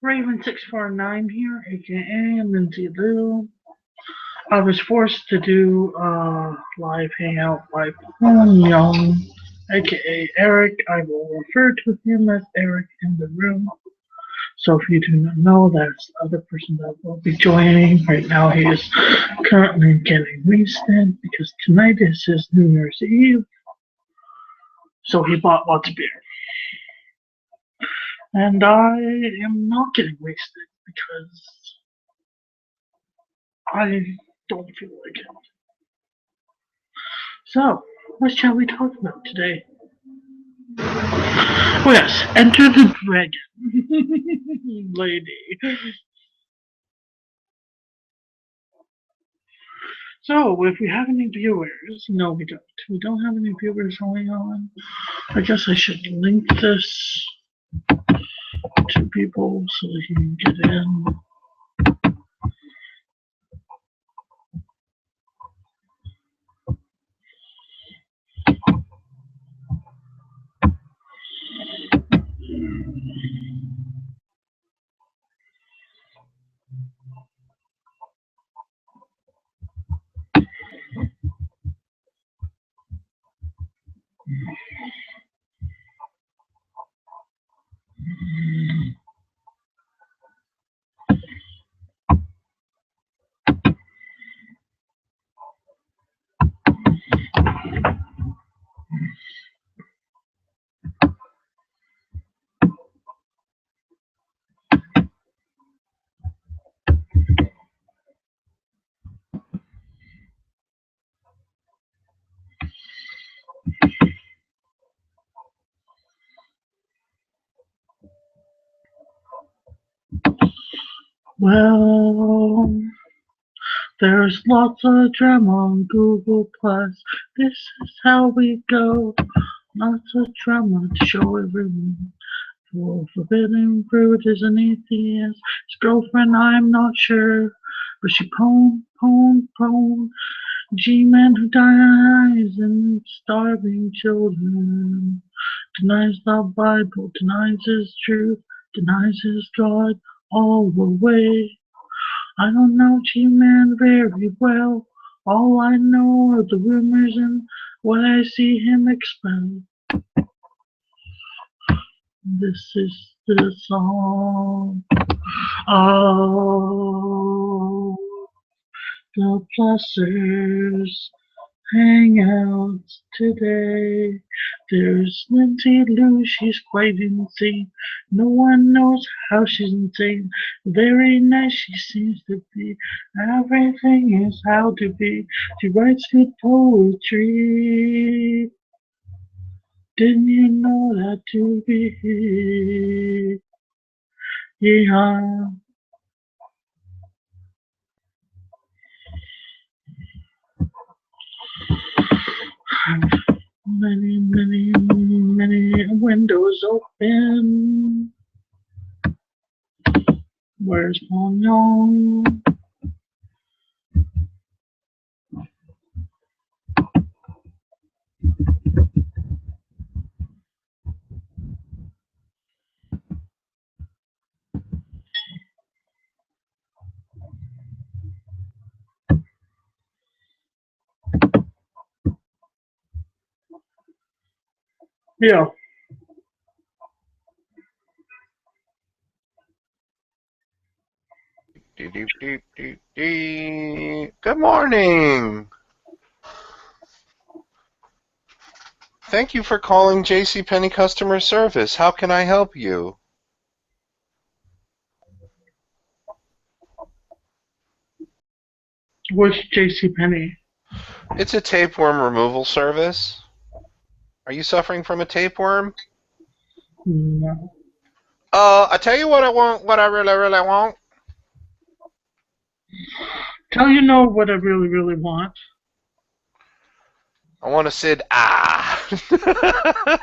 Raven649 here, aka Lindsay Lou. I was forced to do a live hangout by Paul Young, aka Eric. I will refer to him as Eric in the room. So if you do not know, that's the other person that will be joining. Right now he is currently getting wasted because tonight is his New Year's Eve. So he bought lots of beer. And I am not getting wasted because I don't feel like it. So, what shall we talk about today? Oh yes, Enter the Dragon, lady. So, if we have any viewers, no, we don't. We don't have any viewers going on. I guess I should link this to people so they can get in. Well, there's lots of drama on Google Plus. This is how we go. Lots of drama to show everyone. For forbidden fruit is an atheist. His girlfriend, I'm not sure. But she pwned. G-man who dies and starving children. Denies the Bible, denies his truth, denies his God all the way. I don't know G-Man very well. All I know are the rumors and what I see him expel. This is the song of the Plussers Hangouts today. There's Lindsay Lou, she's quite insane. No one knows how she's insane. Very nice she seems to be. Everything is how to be. She writes good poetry. Didn't you know that to be? Yeah. Many windows open. Where's Paul Young? Yeah. Good morning. Thank you for calling JCPenney Customer Service. How can I help you? What's JCPenney? It's a tapeworm removal service. Are you suffering from a tapeworm? No. I tell you what I want, what I really, really want. Tell you know what I really want. I want to Sid ah.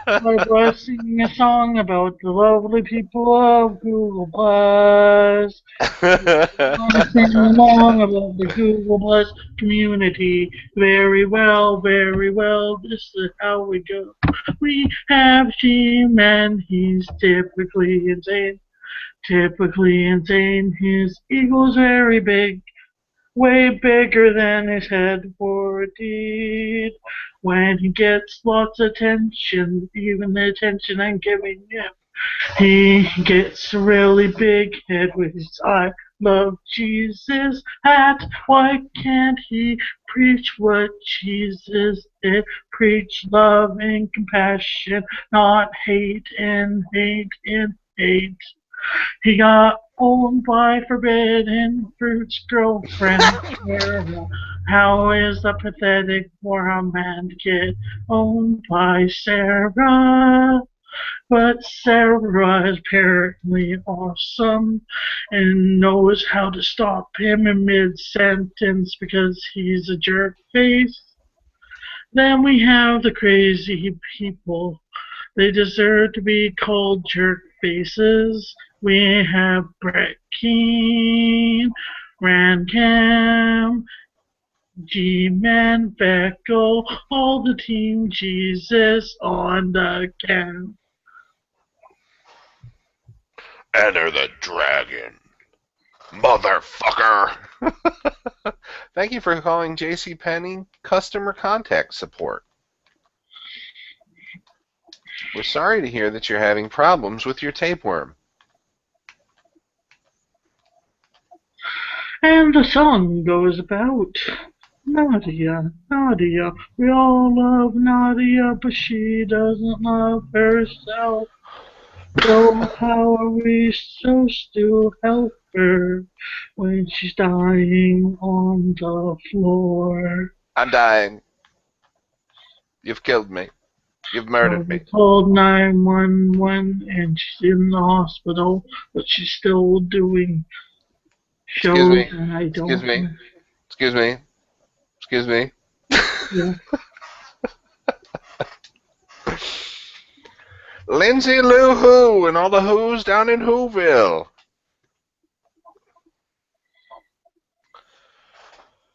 I was singing a song about the lovely people of Google Plus. I sing along about the Google Plus community. Very well, very well. This is how we go. We have Jim, and he's typically insane. Typically insane. His ego's very big. Way bigger than his head for a deed. When he gets lots of attention, even the attention I'm giving him, he gets a really big head with his I love Jesus hat. Why can't he preach what Jesus did? Preach love and compassion, not hate and hate and hate. He got owned by Forbidden Fruit's girlfriend, Sarah. How is that pathetic for a man to get owned by Sarah? But Sarah is apparently awesome and knows how to stop him in mid-sentence because he's a jerk face. Then we have the crazy people. They deserve to be called jerk faces. We have Brett Keane, Rancam, G-Man, Beckel, all the Team Jesus on the cam. Enter the dragon, motherfucker. Thank you for calling JCPenney Customer Contact Support. We're sorry to hear that you're having problems with your tapeworm. And the song goes about Nadia, Nadia. We all love Nadia, but she doesn't love herself. So how are we supposed to help her when she's dying on the floor? I'm dying. You've killed me. You've murdered me. We called 911 and she's in the hospital, but she's still doing shows. Excuse me. And I don't. Excuse me. Excuse me. Excuse me. Yeah. Lindsay Lou Who and all the Who's down in Whoville.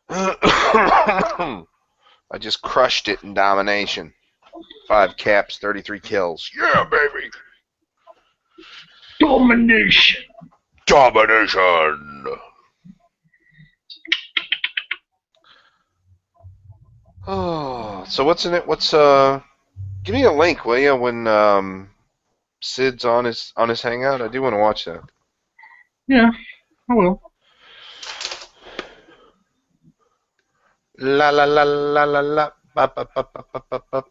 I just crushed it in domination. 5 caps, 33 kills. Yeah, baby. Domination. Domination. Oh, so what's in it? Give me a link, will you, when Sid's on his hangout? I do want to watch that. Yeah, I will. La la la la la la ba ba ba ba ba ba ba.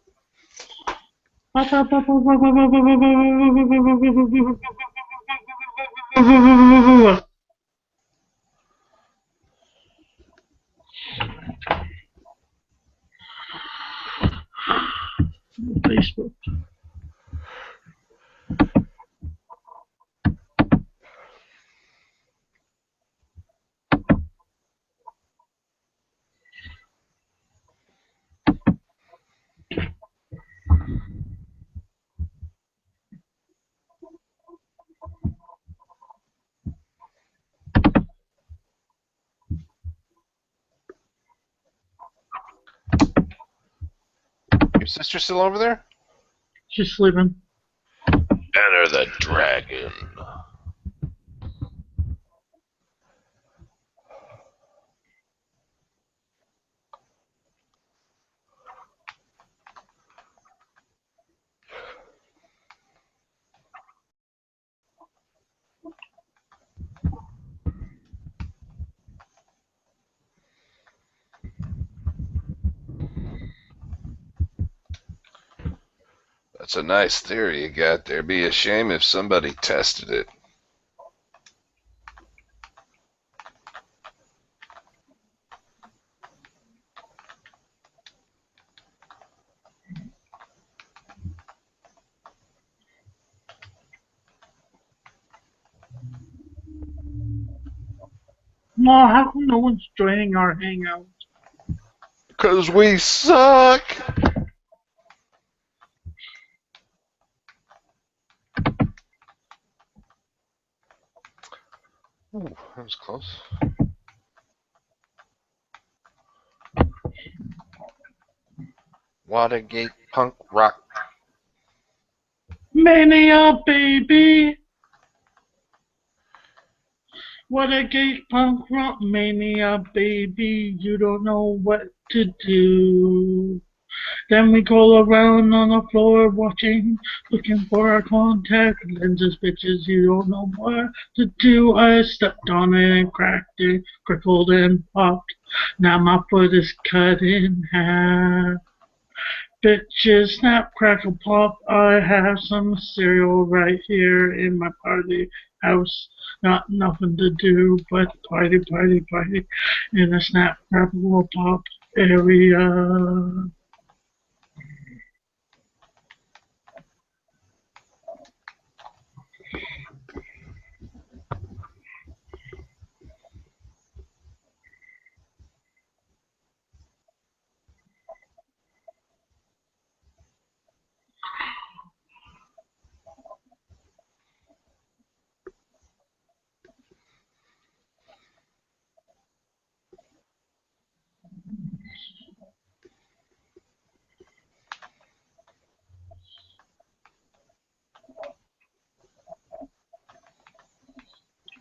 Facebook. Your sister still over there? She's sleeping. Enter the dragon. That's a nice theory you got there. Be a shame if somebody tested it. No, how come no one's joining our hangout? 'Cause we suck. Ooh, that was close. Watergate punk rock. Mania, baby. What a gay punk rock mania, baby. You don't know what to do. Then we go around on the floor watching, looking for our contact lenses, bitches. You don't know what to do. I stepped on it and cracked it, crackled and popped. Now my foot is cut in half. Bitches, snap, crackle, pop. I have some cereal right here in my party house. Not nothing to do but party, party, party in the snap, crackle, pop area.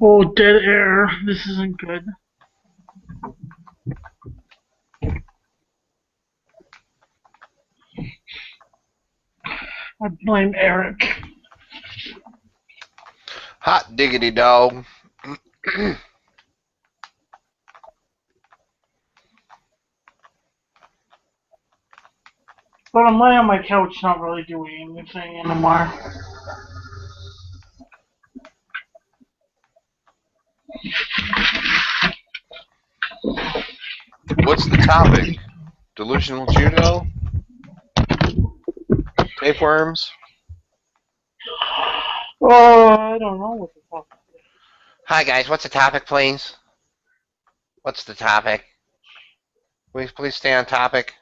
Oh, dead air. This isn't good. I blame Eric. Hot diggity dog. But I'm laying on my couch, not really doing anything anymore. What's the topic? Delusional judo? Tapeworms? Oh, I don't know what the fuck. Hi guys, what's the topic, please? What's the topic? Please stay on topic.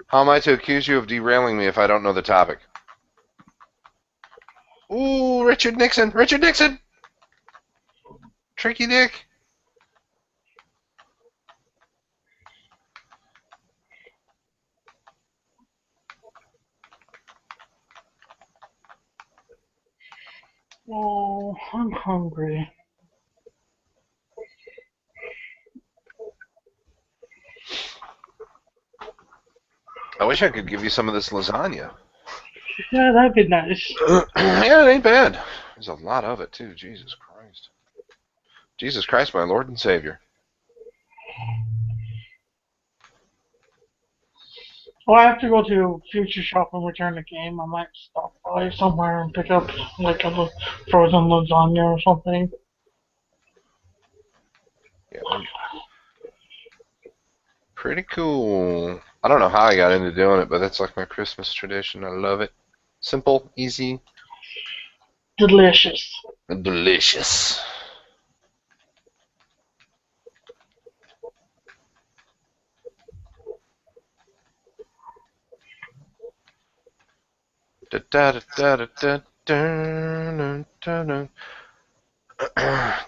How am I to accuse you of derailing me if I don't know the topic? Ooh, Richard Nixon! Richard Nixon! Tricky Dick! Oh, I'm hungry. I wish I could give you some of this lasagna. Yeah, that'd be nice. Yeah, it ain't bad. There's a lot of it, too. Jesus Christ. Jesus Christ, my Lord and Savior. Well, I have to go to Future Shop and return the game. I might stop by somewhere and pick up like a frozen lasagna or something. Yeah, pretty cool. I don't know how I got into doing it, but that's like my Christmas tradition. I love it. Simple, easy, Delicious. and delicious. Da, da, da, da, da, da, da, da.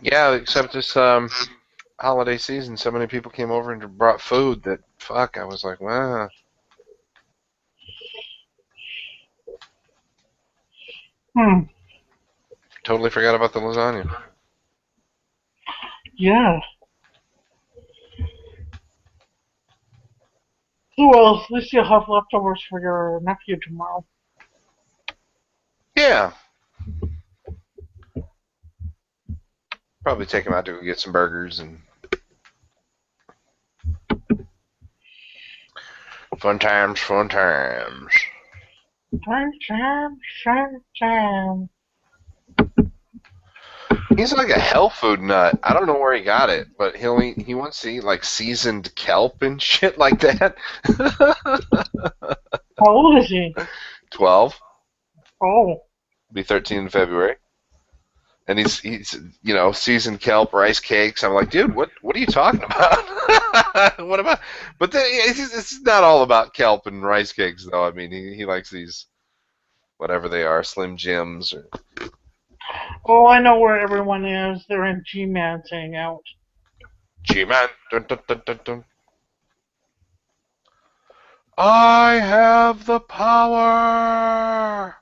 Yeah, except this holiday season, so many people came over and brought food that fuck. I was like, wow. Hmm. Totally forgot about the lasagna. Yeah. Well, at least you'll have leftovers for your nephew tomorrow. Yeah, probably take him out to go get some burgers and fun times, fun times. Time. He's like a health food nut. I don't know where he got it, but he wants to eat like seasoned kelp and shit like that. How old is he? 12, Oh. be 13 in February. And he's seasoned kelp, rice cakes. I'm like, dude, what are you talking about? What about? But then it's not all about kelp and rice cakes, though. I mean, he likes these, whatever they are, Slim Jims or Oh, I know where everyone is. They're in G-Man's hangout. G-Man. Dun, dun, dun, dun, dun. I have the power.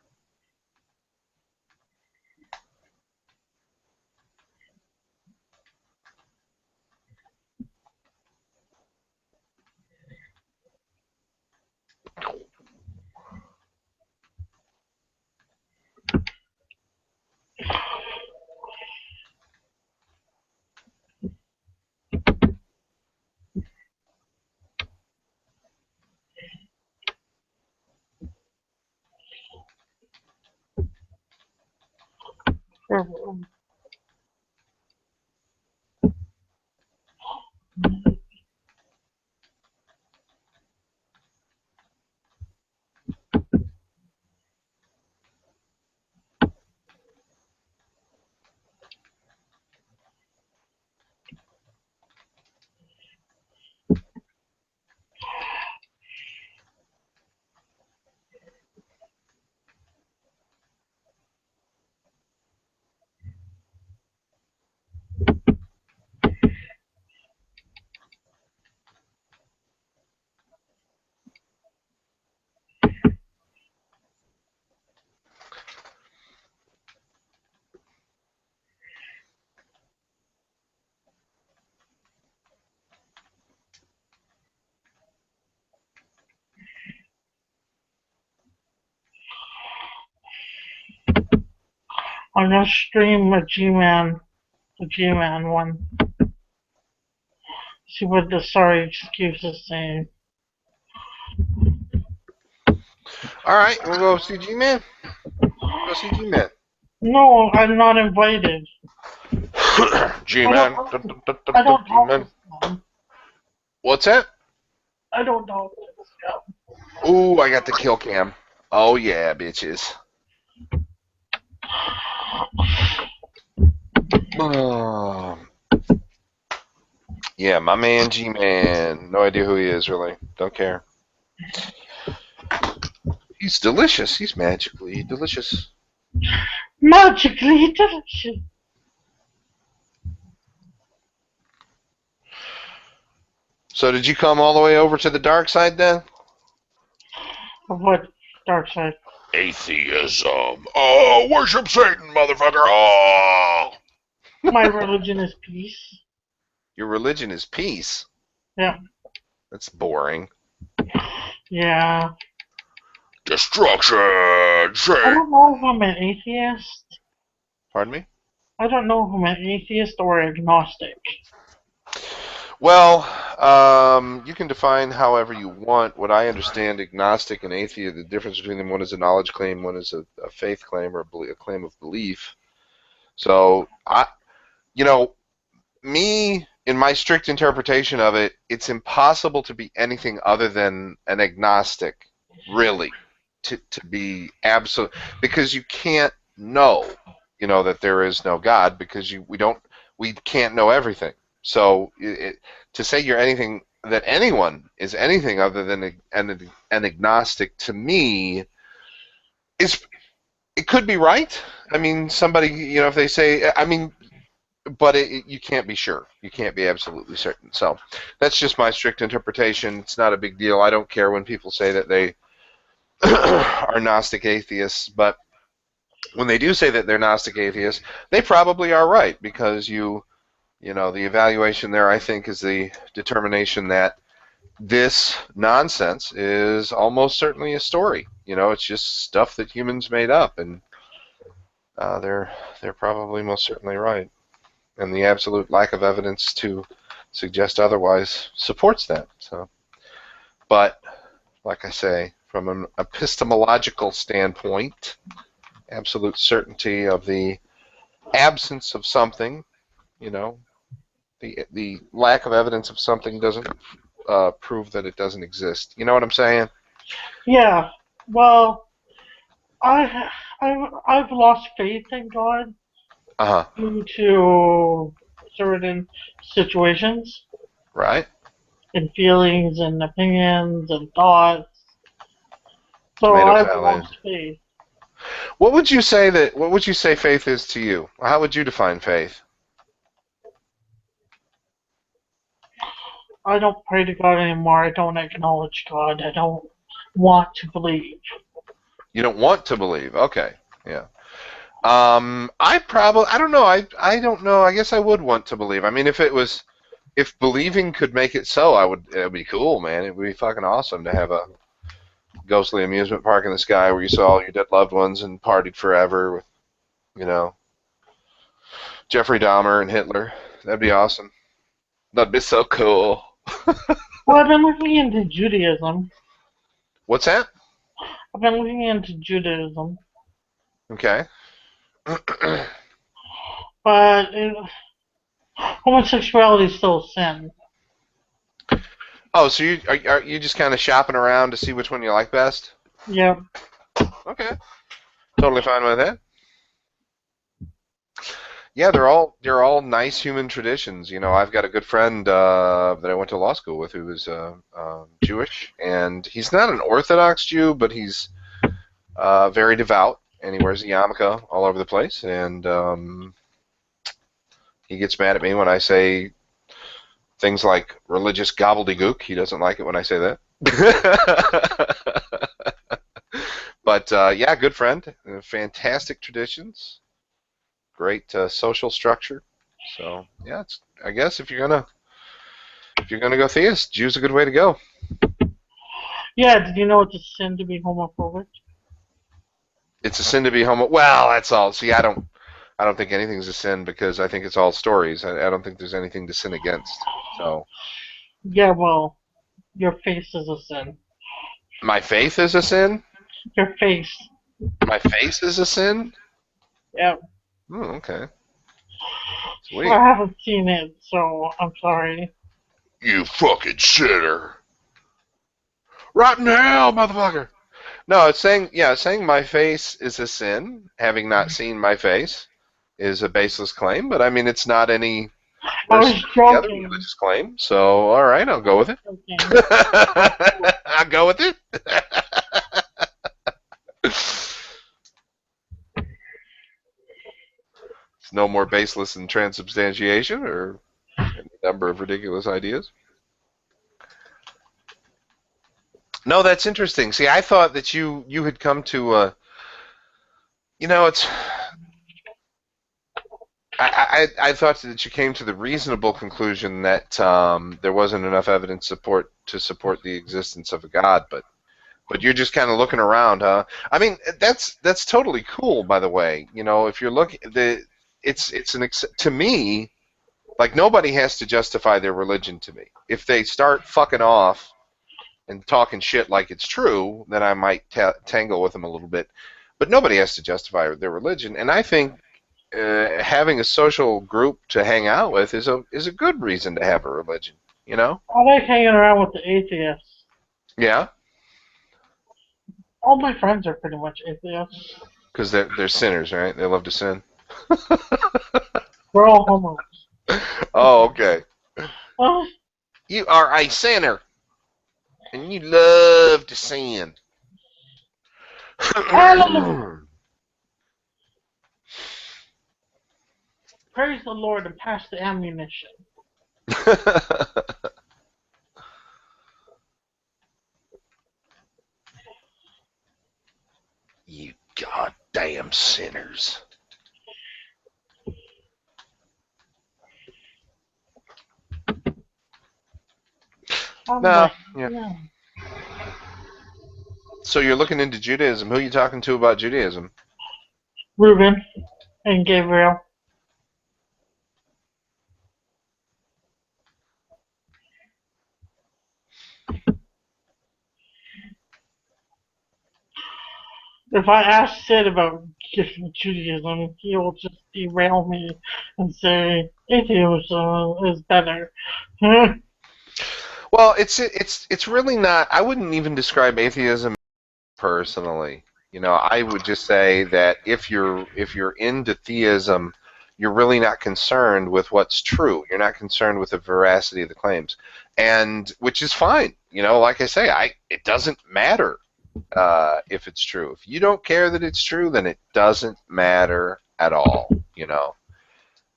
I'm gonna stream a G-Man, the G-Man one. See what the sorry excuse is saying. All right, we'll go see G-Man. Go see G-Man. No, I'm not invited. G-Man. I don't talk G-Man. with them. What's that? I don't talk with them. Ooh, I got the kill cam. Oh yeah, bitches. Yeah, my man G-Man. No idea who he is, really. Don't care. He's delicious. He's magically delicious. Magically delicious. So did you come all the way over to the dark side then? What dark side? Atheism. Oh, worship Satan, motherfucker. Oh. My religion is peace. Your religion is peace. Yeah. That's boring. Yeah. Destruction. I don't know if I'm an atheist. Pardon me? I don't know if I'm an atheist or agnostic. Well, you can define however you want. What I understand, agnostic and atheist, the difference between them, one is a knowledge claim, one is a faith claim or a claim of belief. So, me, in my strict interpretation of it, it's impossible to be anything other than an agnostic, really, to be absolute, because you can't know, that there is no God, because we can't know everything. So to say you're anything, that anyone is anything other than an agnostic, to me, it could be right. I mean, somebody, if they say, but you can't be sure. You can't be absolutely certain. So that's just my strict interpretation. It's not a big deal. I don't care when people say that they are Gnostic atheists, but when they do say that they're Gnostic atheists, they probably are right, because the evaluation there, I think, is the determination that this nonsense is almost certainly a story. It's just stuff that humans made up, and they're probably most certainly right. And the absolute lack of evidence to suggest otherwise supports that. So, but like I say, from an epistemological standpoint, absolute certainty of the absence of something, the lack of evidence of something doesn't prove that it doesn't exist. You know what I'm saying? Yeah. Well, I've lost faith in God Uh huh. due to certain situations Right. and feelings and opinions and thoughts. So Tomato I've salad. lost faith. What would you say that? What would you say faith is to you? How would you define faith? I don't pray to God anymore. I don't acknowledge God. I don't want to believe. You don't want to believe. Okay. Yeah. I don't know. I don't know. I guess I would want to believe. I mean, if believing could make it so, it would be cool, man. It would be fucking awesome to have a ghostly amusement park in the sky where you saw all your dead loved ones and partied forever with, you know, Jeffrey Dahmer and Hitler. That'd be awesome. That'd be so cool. Well, I've been looking into Judaism. What's that? I've been looking into Judaism. Okay. But homosexuality is still a sin. Oh, so are you just kind of shopping around to see which one you like best? Yeah. Okay. Totally fine with that. Yeah, they're all nice human traditions. You know, I've got a good friend that I went to law school with who was Jewish, and he's not an Orthodox Jew, but he's very devout, and he wears a yarmulke all over the place, and he gets mad at me when I say things like religious gobbledygook. He doesn't like it when I say that. But yeah, good friend, fantastic traditions. Great social structure. So yeah, I guess if you're gonna go theist, Jew's a good way to go. Yeah, did you know it's a sin to be homophobic? It's a sin to be homo. Well, that's all. See, I don't think anything's a sin because I think it's all stories. I don't think there's anything to sin against. So Yeah, well, your face is a sin. my faith is a sin. Your face. My face is a sin. Yeah. Okay. Well, Sweet. I haven't seen it, so I'm sorry. You fucking sinner. Rotten hell, motherfucker. No, it's saying my face is a sin. Having not seen my face is a baseless claim, but I mean, it's not any I worse was than the other joking. religious claim. So, all right, I'll go with it. Okay. I'll go with it. It's no more baseless than transubstantiation or any number of ridiculous ideas. No, that's interesting. See, I thought that you had come to it's I thought that you came to the reasonable conclusion that there wasn't enough evidence to support the existence of a God, but you're just kind of looking around, huh? I mean, that's totally cool, by the way. You know, if you're looking to me, like nobody has to justify their religion to me. If they start fucking off and talking shit like it's true, then I might tangle with them a little bit. But nobody has to justify their religion, and I think having a social group to hang out with is a good reason to have a religion. You know? I like hanging around with the atheists. Yeah, All my friends are pretty much atheists. because they're sinners, right? They love to sin. We're all homos. Oh, okay. Oh, You are a sinner, and you love to sin. hallelujah. Praise the Lord and pass the ammunition. You goddamn sinners. I'm No, like, yeah. yeah. So you're looking into Judaism. Who are you talking to about Judaism? Reuben and Gabriel. If I ask Sid about Judaism, he will just derail me and say atheism is better. Well, it's really not. I wouldn't even describe atheism personally. You know, I would just say that if you're into theism, you're really not concerned with what's true. You're not concerned with the veracity of the claims, and which is fine. You know, like I say, it doesn't matter. if it's true. If you don't care that it's true, then it doesn't matter at all, you know.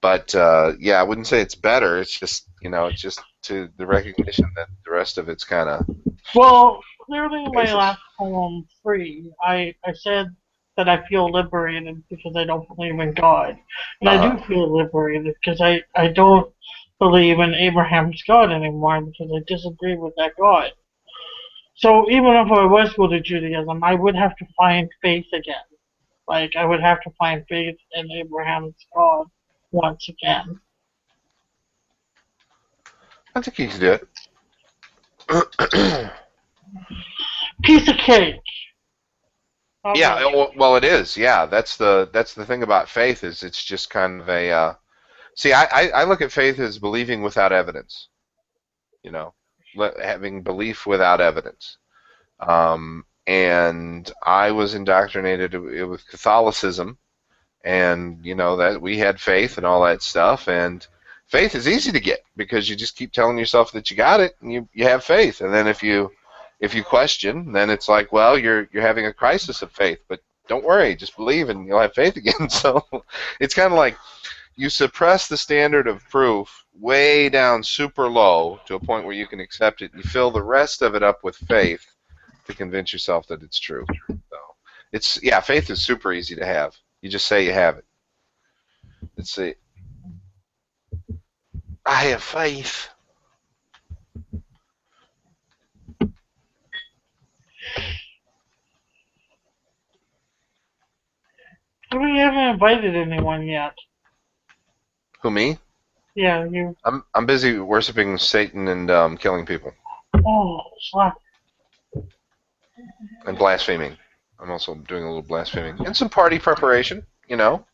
But yeah, I wouldn't say it's better. It's just, you know, it's just to the recognition that the rest of it's kind of Well, clearly in my basis. last poem, Free, I said that I feel liberated because I don't believe in God. And I do Uh-huh. feel liberated because I don't believe in Abraham's God anymore because I disagree with that God. So even if I was to go to Judaism, I would have to find faith again. Like, I would have to find faith in Abraham's God once again. I think you can do it. Piece of cake. Not Yeah, really. well, it is. Yeah, that's the thing about faith is it's just kind of a. See, I look at faith as believing without evidence. You know, having belief without evidence. And I was indoctrinated with Catholicism, and you know that we had faith and all that stuff. And faith is easy to get because you just keep telling yourself that you got it, and you have faith. And then if you question, then it's like, well, you're having a crisis of faith. But don't worry, just believe, and you'll have faith again. So it's kind of like you suppress the standard of proof way down super low to a point where you can accept it. You fill the rest of it up with faith to convince yourself that it's true. So it's yeah, faith is super easy to have. You just say you have it. Let's see. I have faith. We haven't invited anyone yet. Who me? Yeah, you. I'm busy worshiping Satan and killing people Oh, slap. and blaspheming. I'm also doing a little blaspheming and some party preparation. You know.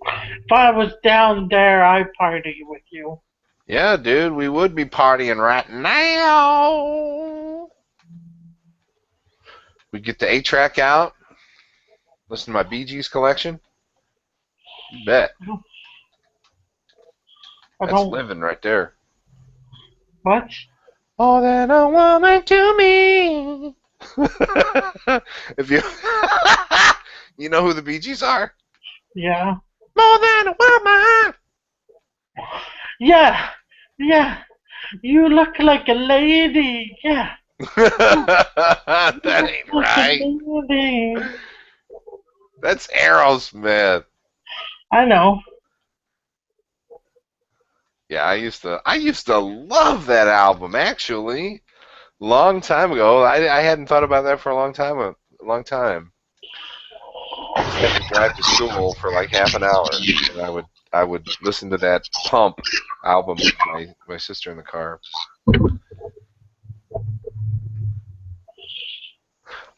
If I was down there, I'd party with you. Yeah, dude, we would be partying right now. We'd get the 8-track out, listen to my Bee Gees collection. You bet. I That's don't. living right there. What? More than a woman to me. If you you know who the Bee Gees are? Yeah. More than a woman. Yeah. Yeah. You look like a lady. Yeah. You That look ain't like a right. lady. That's Aerosmith. I know. Yeah, I used to love that album actually. Long time ago. I hadn't thought about that for a long time. I used to have to drive to school for like half an hour, and I would listen to that Pump album with my sister in the car.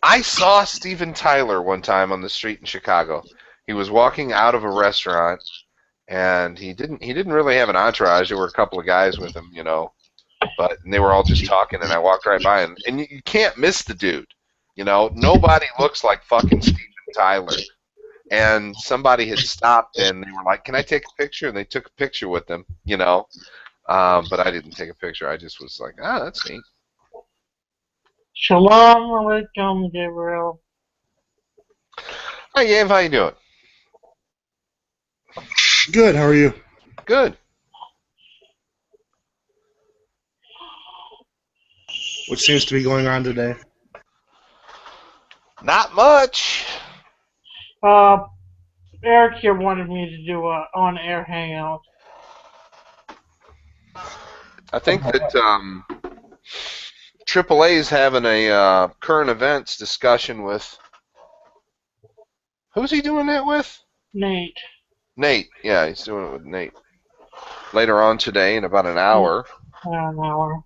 I saw Steven Tyler one time on the street in Chicago. He was walking out of a restaurant, and he didn't really have an entourage. There were a couple of guys with him, you know, but and they were all just talking. And I walked right by him, and you can't miss the dude. You know, nobody looks like fucking Steven Tyler. And somebody had stopped, and they were like, "Can I take a picture?" And they took a picture with him, you know. But I didn't take a picture. I just was like, "Ah, that's neat." Shalom Alaikum, Gabriel. Hi, Gabe. How you doing? Good. How are you? Good. What seems to be going on today? Not much. Uh, Eric here wanted me to do a on-air hangout. I think that AAA's having a current events discussion with. Who's he doing that with? Nate. Nate. Yeah, he's doing it with Nate. Later on today, in about an hour. An hour.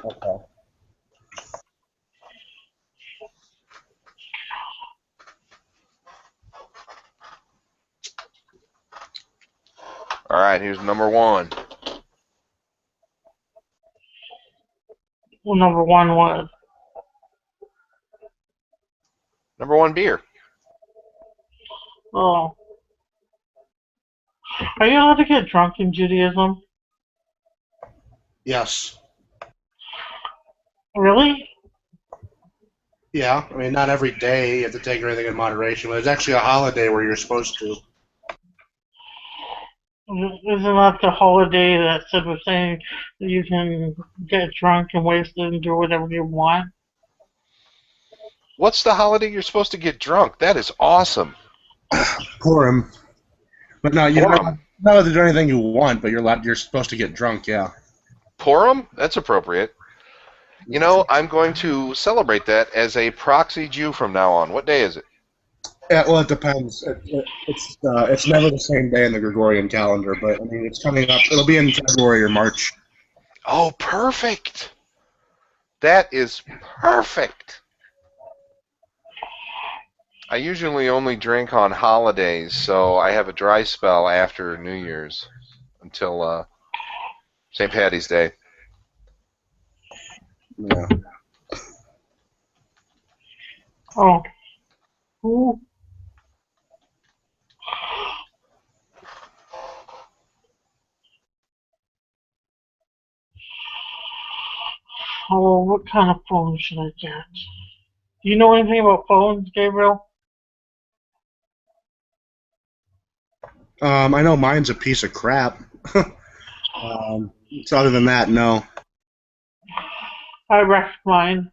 Okay. All right, here's number one. Well, number one was. Number one beer. Oh. Are you allowed to get drunk in Judaism? Yes. Really? Yeah. I mean, not every day you have to take everything in moderation, but it's actually a holiday where you're supposed to. Isn't that the holiday that said was saying that you can get drunk and wasted and do whatever you want? What's the holiday you're supposed to get drunk? That is awesome. Purim. But no, you're Purim. not allowed to do anything you want, but you're supposed to get drunk, yeah. Purim? That's appropriate. You know, I'm going to celebrate that as a proxy Jew from now on. What day is it? Yeah, well, it depends. It's never the same day in the Gregorian calendar, but I mean, it's coming up. It'll be in February or March. Oh, perfect. That is perfect. I usually only drink on holidays, so I have a dry spell after New Year's until St. Patty's Day. Yeah. Oh. Ooh. Oh, what kind of phone should I get? Do you know anything about phones, Gabriel? I know mine's a piece of crap. So other than that, no. I wrecked mine.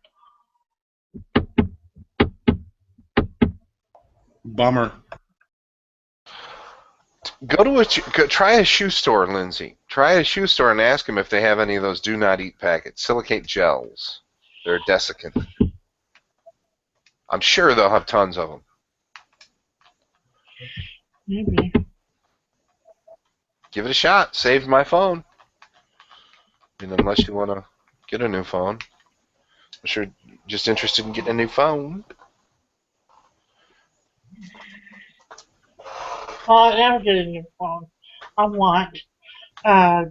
Bummer. Try a shoe store, Lindsay. Try a shoe store and ask them if they have any of those do not eat packets. Silicate gels. They're a desiccant. I'm sure they'll have tons of them. Maybe. Give it a shot. Saved my phone. And unless you want to get a new phone, I'm sure you're just interested in getting a new phone. I am getting a new phone. I want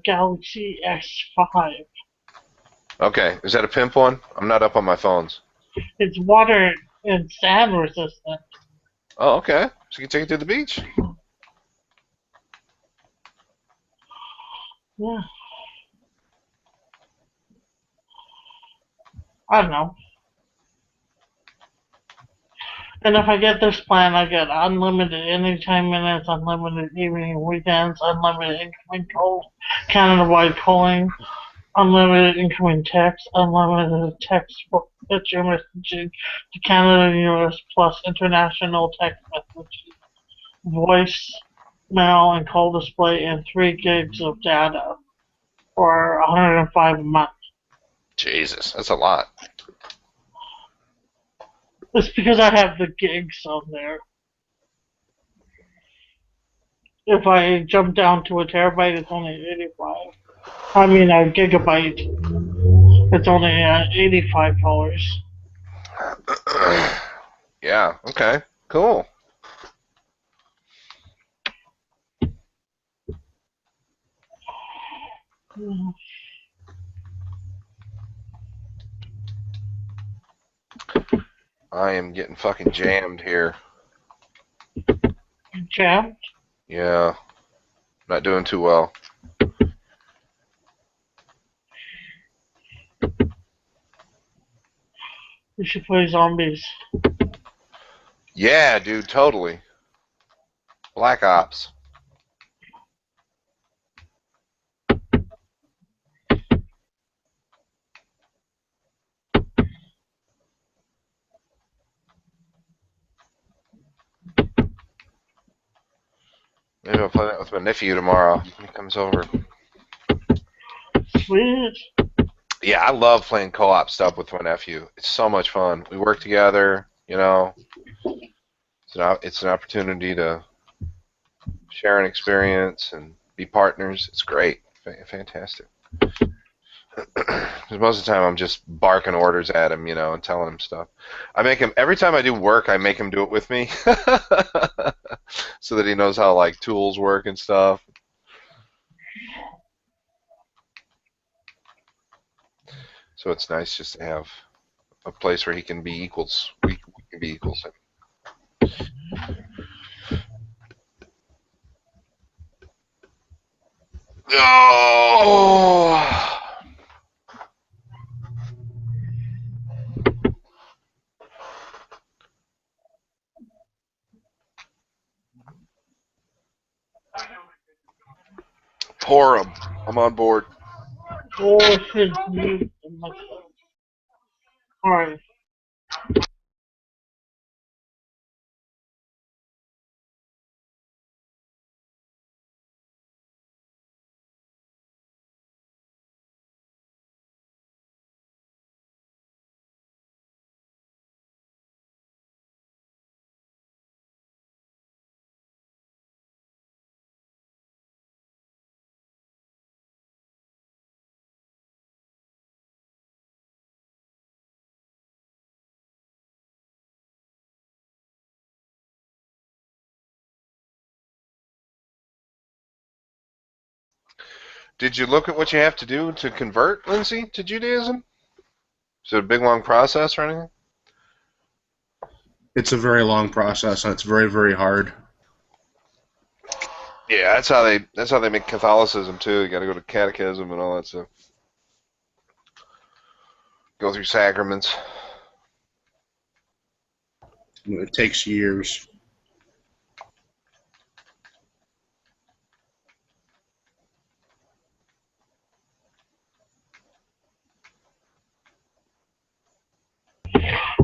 Galaxy S5. Okay, is that a pimp one? I'm not up on my phones. It's water and sand resistant. Oh, okay. So you can take it to the beach. Yeah. I don't know. And if I get this plan, I get unlimited anytime minutes, unlimited evening weekends, unlimited incoming calls, Canada-wide calling, unlimited incoming text, unlimited text for picture messaging to Canada and US, plus international text messaging, voice, mail, and call display, and 3 gigs of data for 105 a month. Jesus, that's a lot. It's because I have the gigs on there. If I jump down to a terabyte, it's only 85. I mean, a gigabyte. It's only $85. Yeah, okay. Cool. I am getting fucking jammed here. Jammed? Yeah, not doing too well. We should play zombies. Yeah, dude, totally. Black Ops. Maybe I'll play that with my nephew tomorrow when he comes over. Sweet. Yeah, I love playing co-op stuff with my nephew. It's so much fun. We work together, you know. It's an opportunity to share an experience and be partners. It's great. Fantastic. Because most of the time I'm just barking orders at him, you know, and telling him stuff. I make him every time I do work. I make him do it with me, so that he knows how like tools work and stuff. So it's nice just to have a place where he can be equals. We can be equals. Oh! Pour 'em. I'm on board. Oh shit, dude. Alright. Did you look at what you have to do to convert, Lindsay, to Judaism? Is it a big, long process or anything? It's a very long process, and it's very, very hard. Yeah, that's how they make Catholicism too. You got to go to catechism and all that stuff. Go through sacraments. It takes years.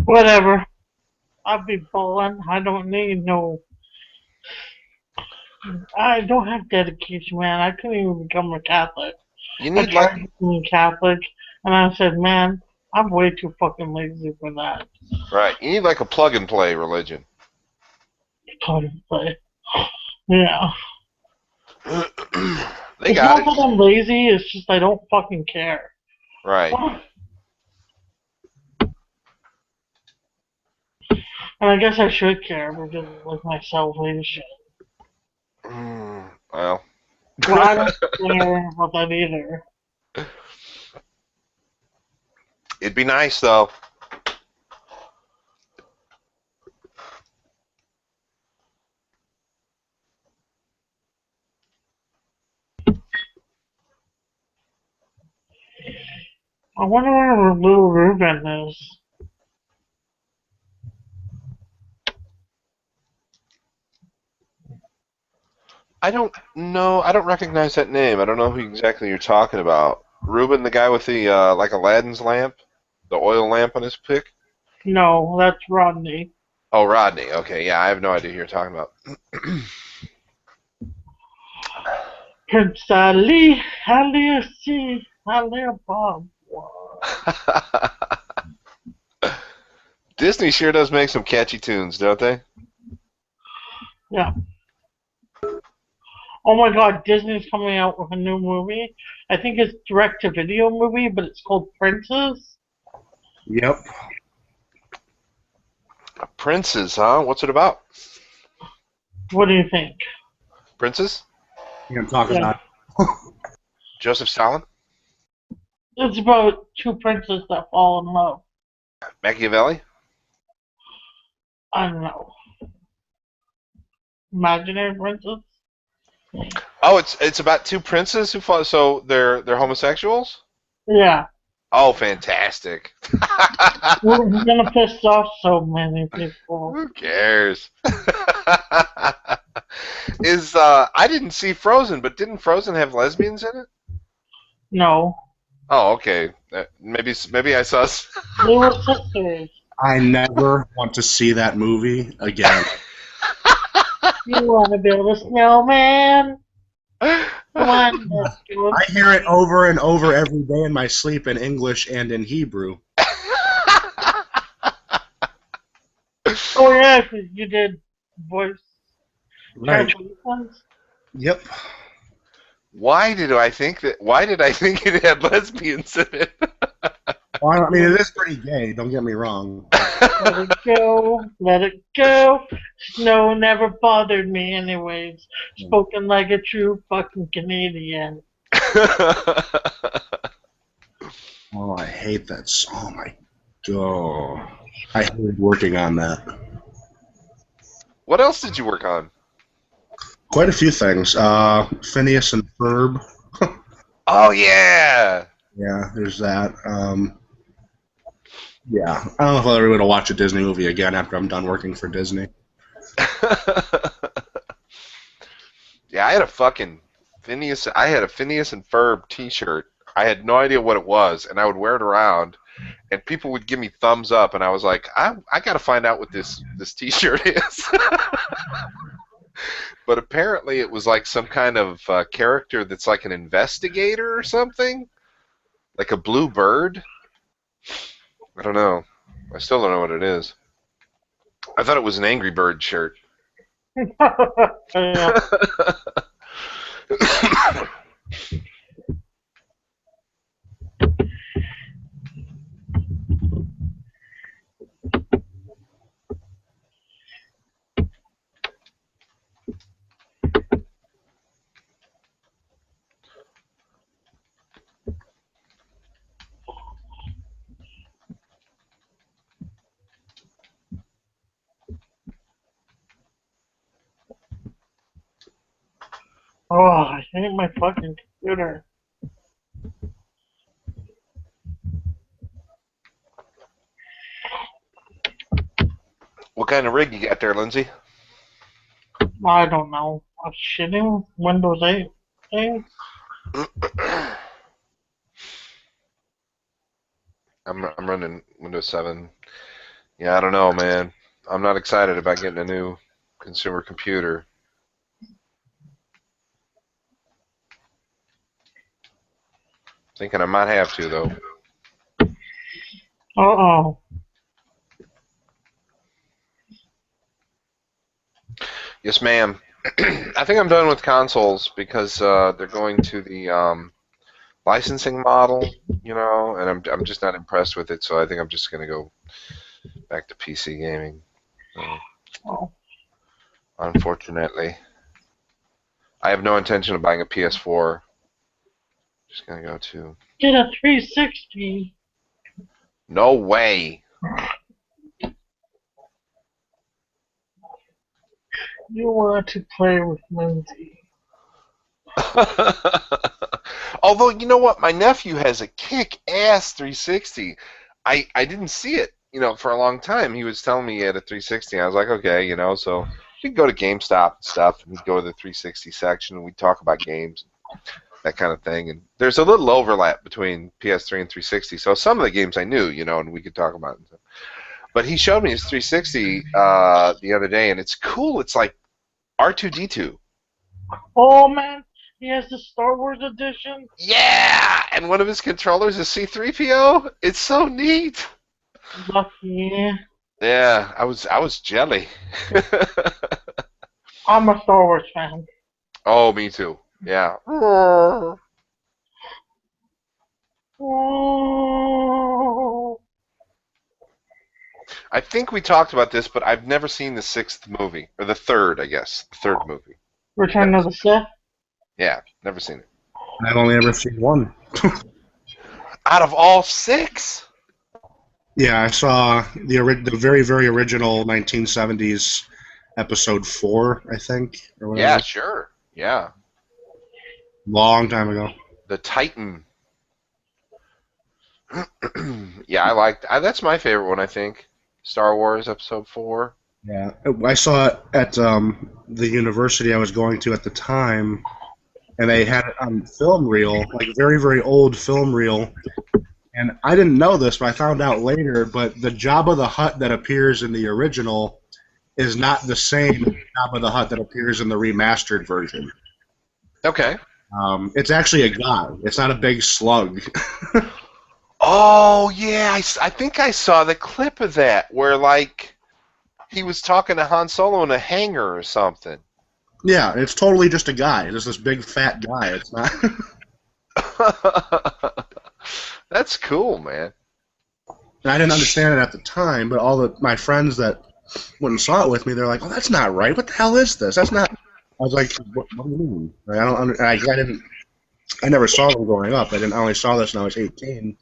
Whatever. I'll be balling. I don't need no. I don't have dedication, man. I couldn't even become a Catholic. You I need tried like being Catholic, and I said, man, I'm way too fucking lazy for that. right. You need like a plug and play religion. Play. Yeah. They It's got not that I'm lazy, it's just I don't fucking care. it. Right. And I guess I should care because of like my self-leadership. Well. Well, I don't care about that either. It'd be nice though. I wonder where little Ruben is. I don't know. I don't recognize that name. I don't know who exactly you're talking about. Ruben, the guy with the like Aladdin's lamp, the oil lamp on his pick. No, that's Rodney. Oh, Rodney. Okay, yeah, I have no idea who you're talking about. Prince Ali, Ali Bob. Disney sure does make some catchy tunes, don't they? Yeah. Oh my god, Disney's coming out with a new movie. I think it's direct-to-video movie, but it's called Princess. Yep. Princes, huh? What's it about? What do you think? Princes? You can talk Yeah. about Joseph Stalin? It's about two princes that fall in love. Machiavelli? I don't know. Imaginary princess? Oh, it's about two princes who fall. So they're homosexuals. Yeah. Oh, fantastic! We're gonna piss off so many people. Who cares? I didn't see Frozen, but didn't Frozen have lesbians in it? No. Oh, okay. Maybe I saw. They were sisters. I never want to see that movie again. You wanna build a snowman? Come on, let's do it. I hear it over and over every day in my sleep in English and in Hebrew. Oh yeah, 'cause you did voice Right. translations. Yep. Why did I think it had lesbians in it? Well, I mean, it is pretty gay. Don't get me wrong. Let it go, let it go. Snow never bothered me anyways. Spoken like a true fucking Canadian. Oh, I hate that song. Oh my god. I hated working on that. What else did you work on? Quite a few things. Phineas and Ferb. Oh yeah. Yeah, there's that. Yeah, I don't know if I'll ever be able to watch a Disney movie again after I'm done working for Disney. Yeah, I had a fucking Phineas. I had a Phineas and Ferb T-shirt. I had no idea what it was, and I would wear it around, and people would give me thumbs up, and I was like, I got to find out what this T-shirt is. But apparently, it was like some kind of character that's like an investigator or something, like a blue bird. I don't know. I still don't know what it is. I thought it was an Angry Bird shirt. Yeah. Oh, I hate my fucking computer. What kind of rig you got there, Lindsay? I don't know. I'm shitting Windows 8 thing. I'm running Windows 7. Yeah, I don't know, man. I'm not excited about getting a new consumer computer. Thinking I might have to, though. Uh-oh. Yes, ma'am. I think I'm done with consoles because they're going to the licensing model, and I'm just not impressed with it. So I think I'm just going to go back to PC gaming. Oh. Unfortunately, I have no intention of buying a PS4. Just going to go to. Get a 360. No way. You want to play with Lindsay. Although, you know what? My nephew has a kick-ass 360. I didn't see it, for a long time. He was telling me he had a 360. I was like, okay, so we'd go to GameStop and stuff, and we'd go to the 360 section, and we'd talk about games, that kind of thing. And there's a little overlap between PS3 and 360, so some of the games I knew, and we could talk about it. But he showed me his 360 the other day, and it's cool. It's like R2-D2. Oh, man. He has the Star Wars edition. Yeah, and one of his controllers is C-3PO. It's so neat. Lucky. Yeah, I was jelly. I'm a Star Wars fan. Oh, me too. Yeah. Oh. I think we talked about this, but I've never seen the sixth movie, or the third, I guess, the third movie. Return of the Sith. Yeah, never seen it. I've only ever seen one. Out of all six? Yeah, I saw the very, very original 1970s episode 4, I think, or whatever. Yeah, sure. Yeah. Long time ago. The Titan. Yeah, that's my favorite one, I think. Star Wars Episode 4. Yeah, I saw it at the university I was going to at the time, and they had it on film reel, like very, very old film reel. And I didn't know this, but I found out later. But the Jabba the Hutt that appears in the original is not the same Jabba the Hutt that appears in the remastered version. Okay. It's actually a guy. It's not a big slug. Oh, yeah, I think I saw the clip of that where, like, he was talking to Han Solo in a hangar or something. Yeah, it's totally just a guy. It's this big fat guy. It's not. That's cool, man. And I didn't understand it at the time, but my friends that went and saw it with me, they're like, "Oh, that's not right. What the hell is this? That's not." I was like, "What do you mean?" Like, I don't. I didn't. I never saw them growing up. I only saw this when I was 18.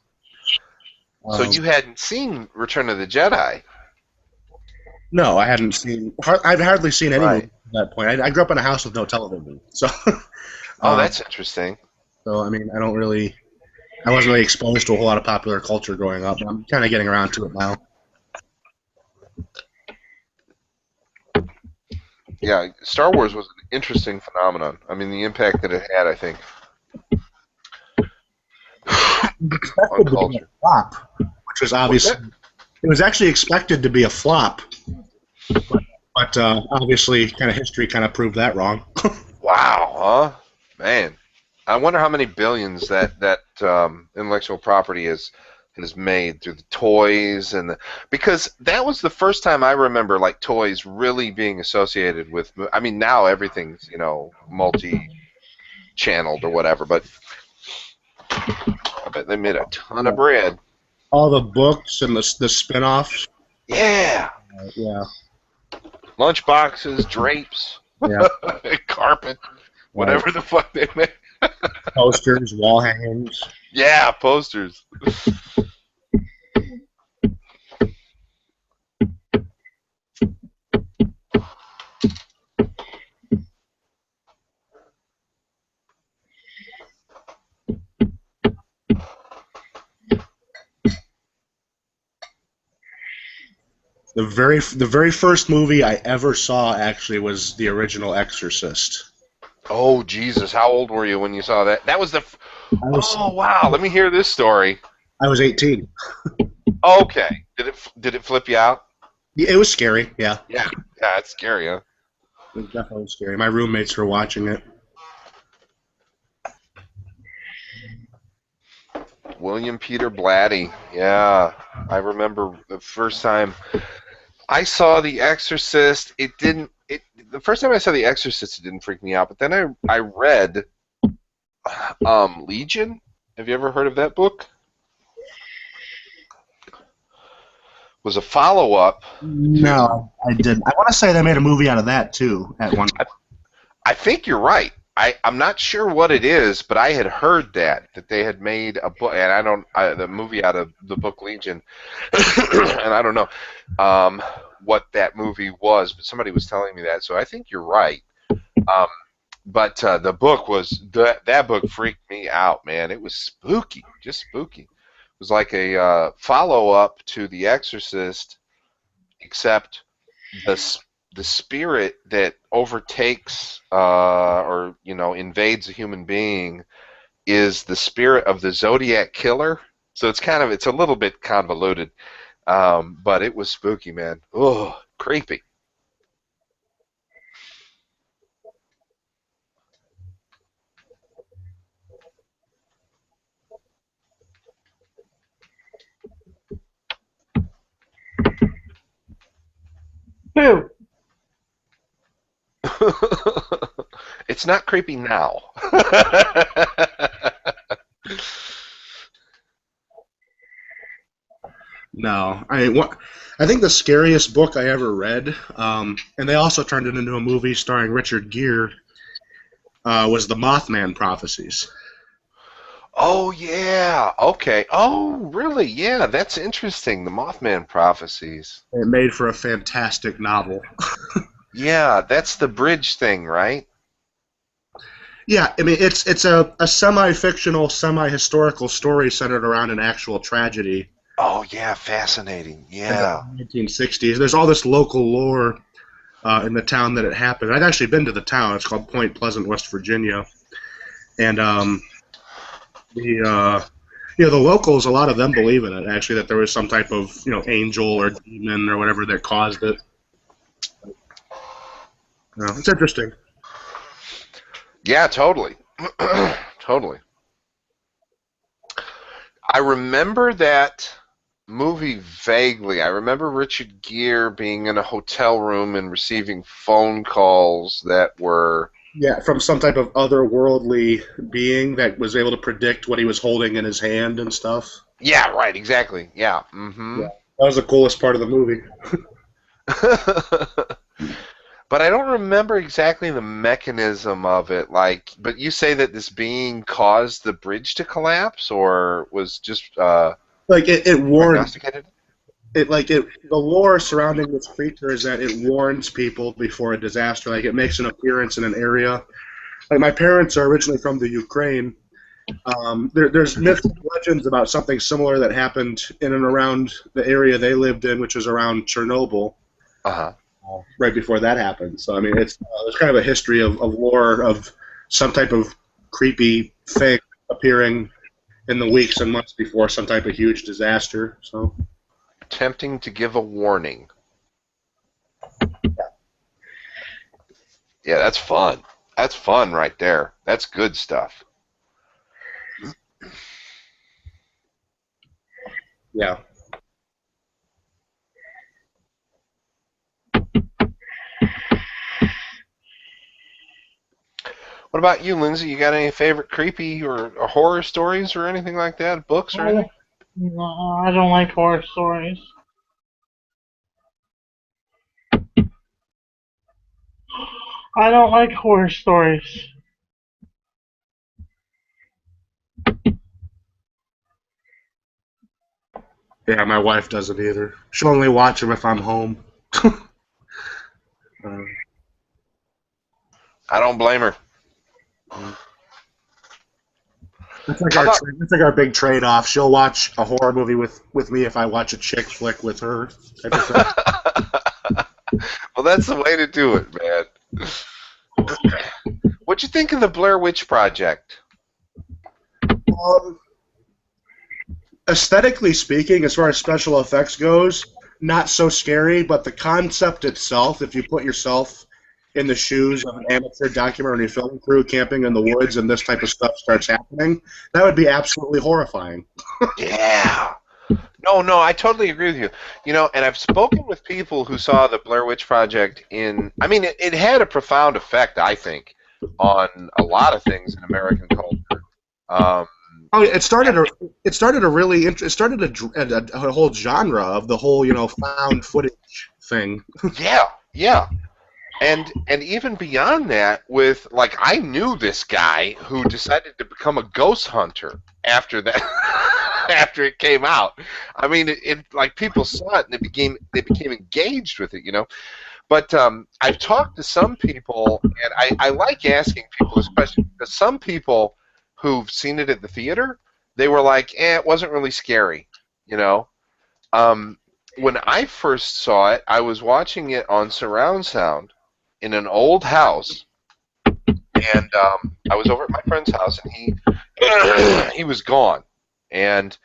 So you hadn't seen Return of the Jedi? No, I hadn't seen. I've hardly seen any Right. movie at that point. I grew up in a house with no television, so. Oh, that's interesting. So I mean, I wasn't really exposed to a whole lot of popular culture growing up. But I'm kind of getting around to it now. Yeah, Star Wars was an interesting phenomenon. I mean, the impact that it had, I think, on Expected to be a culture. flop, which was What's obviously that? it was actually expected to be a flop, but obviously, kind of history kind of proved that wrong. Wow, huh? Man, I wonder how many billions that intellectual property has made through the toys because that was the first time I remember like toys really being associated with. I mean, now everything's multi-channeled or whatever, but I bet they made a ton of bread. All the books and the spin-offs. Yeah, Yeah, lunch boxes, drapes, yeah. carpet, whatever the fuck they made. Posters, wall hangings. Yeah, posters. The very first movie I ever saw actually was the original Exorcist. Oh Jesus! How old were you when you saw that? That was the. I was Oh wow! Let me hear this story. I was 18. Okay. Did it flip you out? It was scary. Yeah, Yeah. Yeah, it's scary, huh? it was definitely scary. My roommates were watching it. William Peter Blatty. Yeah, I remember the first time I saw The Exorcist. It didn't. It the first time I saw The Exorcist, it didn't freak me out. But then I read Legion. Have you ever heard of that book? Was a follow up. No, I didn't. I want to say they made a movie out of that too at one point. I think you're right. I'm not sure what it is, but I had heard that they had made a book, and the movie out of the book Legion, and I don't know what that movie was, but somebody was telling me that, so I think you're right. But the book that book freaked me out, man. It was spooky, just spooky. It was like a follow up to The Exorcist, except the spirit that overtakes or invades a human being is the spirit of the Zodiac killer. So it's a little bit convoluted, but it was spooky, man. Oh, creepy. Boo! It's not creepy now. No, I think the scariest book I ever read, and they also turned it into a movie starring Richard Gere, was the Mothman Prophecies. Oh yeah. Okay. Oh really? Yeah, that's interesting. The Mothman Prophecies. It made for a fantastic novel. Yeah, that's the bridge thing, right? Yeah, I mean it's a semi-fictional, semi-historical story centered around an actual tragedy Oh yeah, fascinating. in the Yeah. 1960s. There's all this local lore in the town that it happened. I'd actually been to the town. It's called Point Pleasant, West Virginia, and the locals, a lot of them believe in it. Actually, that there was some type of angel or demon or whatever that caused it. It's interesting. Yeah, totally. Totally. I remember that movie vaguely. I remember Richard Gere being in a hotel room and receiving phone calls that were. Yeah, from some type of otherworldly being that was able to predict what he was holding in his hand and stuff. Yeah, right, exactly. Yeah. Mm-hmm. Yeah, that was the coolest part of the movie. But I don't remember exactly the mechanism of it. But you say that this being caused the bridge to collapse, or was just Like it warned prognosticated? the lore surrounding this creature is that it warns people before a disaster. Like it makes an appearance in an area. Like my parents are originally from the Ukraine, There's myths and legends about something similar that happened in and around the area they lived in, which is around Chernobyl, Uh-huh. right before that happened. So I mean, there's kind of a history of lore of some type of creepy thing appearing in the weeks and months before some type of huge disaster. So Attempting to give a warning. Yeah, that's fun. That's fun right there. That's good stuff. yeah. What about you, Lindsay? You got any favorite creepy or horror stories or anything like that? Books or anything? No, I don't like horror stories. I don't like horror stories. Yeah, my wife doesn't either. She'll only watch them if I'm home. Uh, I don't blame her. How about that's like our big trade-off. She'll watch a horror movie with me if I watch a chick flick with her. Type of thing. Well, that's the way to do it, man. What'd you think of the Blair Witch Project? Aesthetically speaking, as far as special effects goes, not so scary, but the concept itself, if you put yourself in the shoes of an amateur documentary film crew camping in the woods and this type of stuff starts happening, that would be absolutely horrifying. Yeah. No, I totally agree with you. You know, and I've spoken with people who saw the Blair Witch Project I mean, it had a profound effect, I think, on a lot of things in American culture. It started a whole genre of the whole found footage thing. Yeah. And even beyond that, with like I knew this guy who decided to become a ghost hunter after that, after it came out. I mean, it like people saw it and they became engaged with it, you know. But I've talked to some people, and I like asking people this question because some people who've seen it at the theater, they were like, it wasn't really scary, you know. When I first saw it, I was watching it on surround sound in an old house, and I was over at my friend's house, and he was gone, and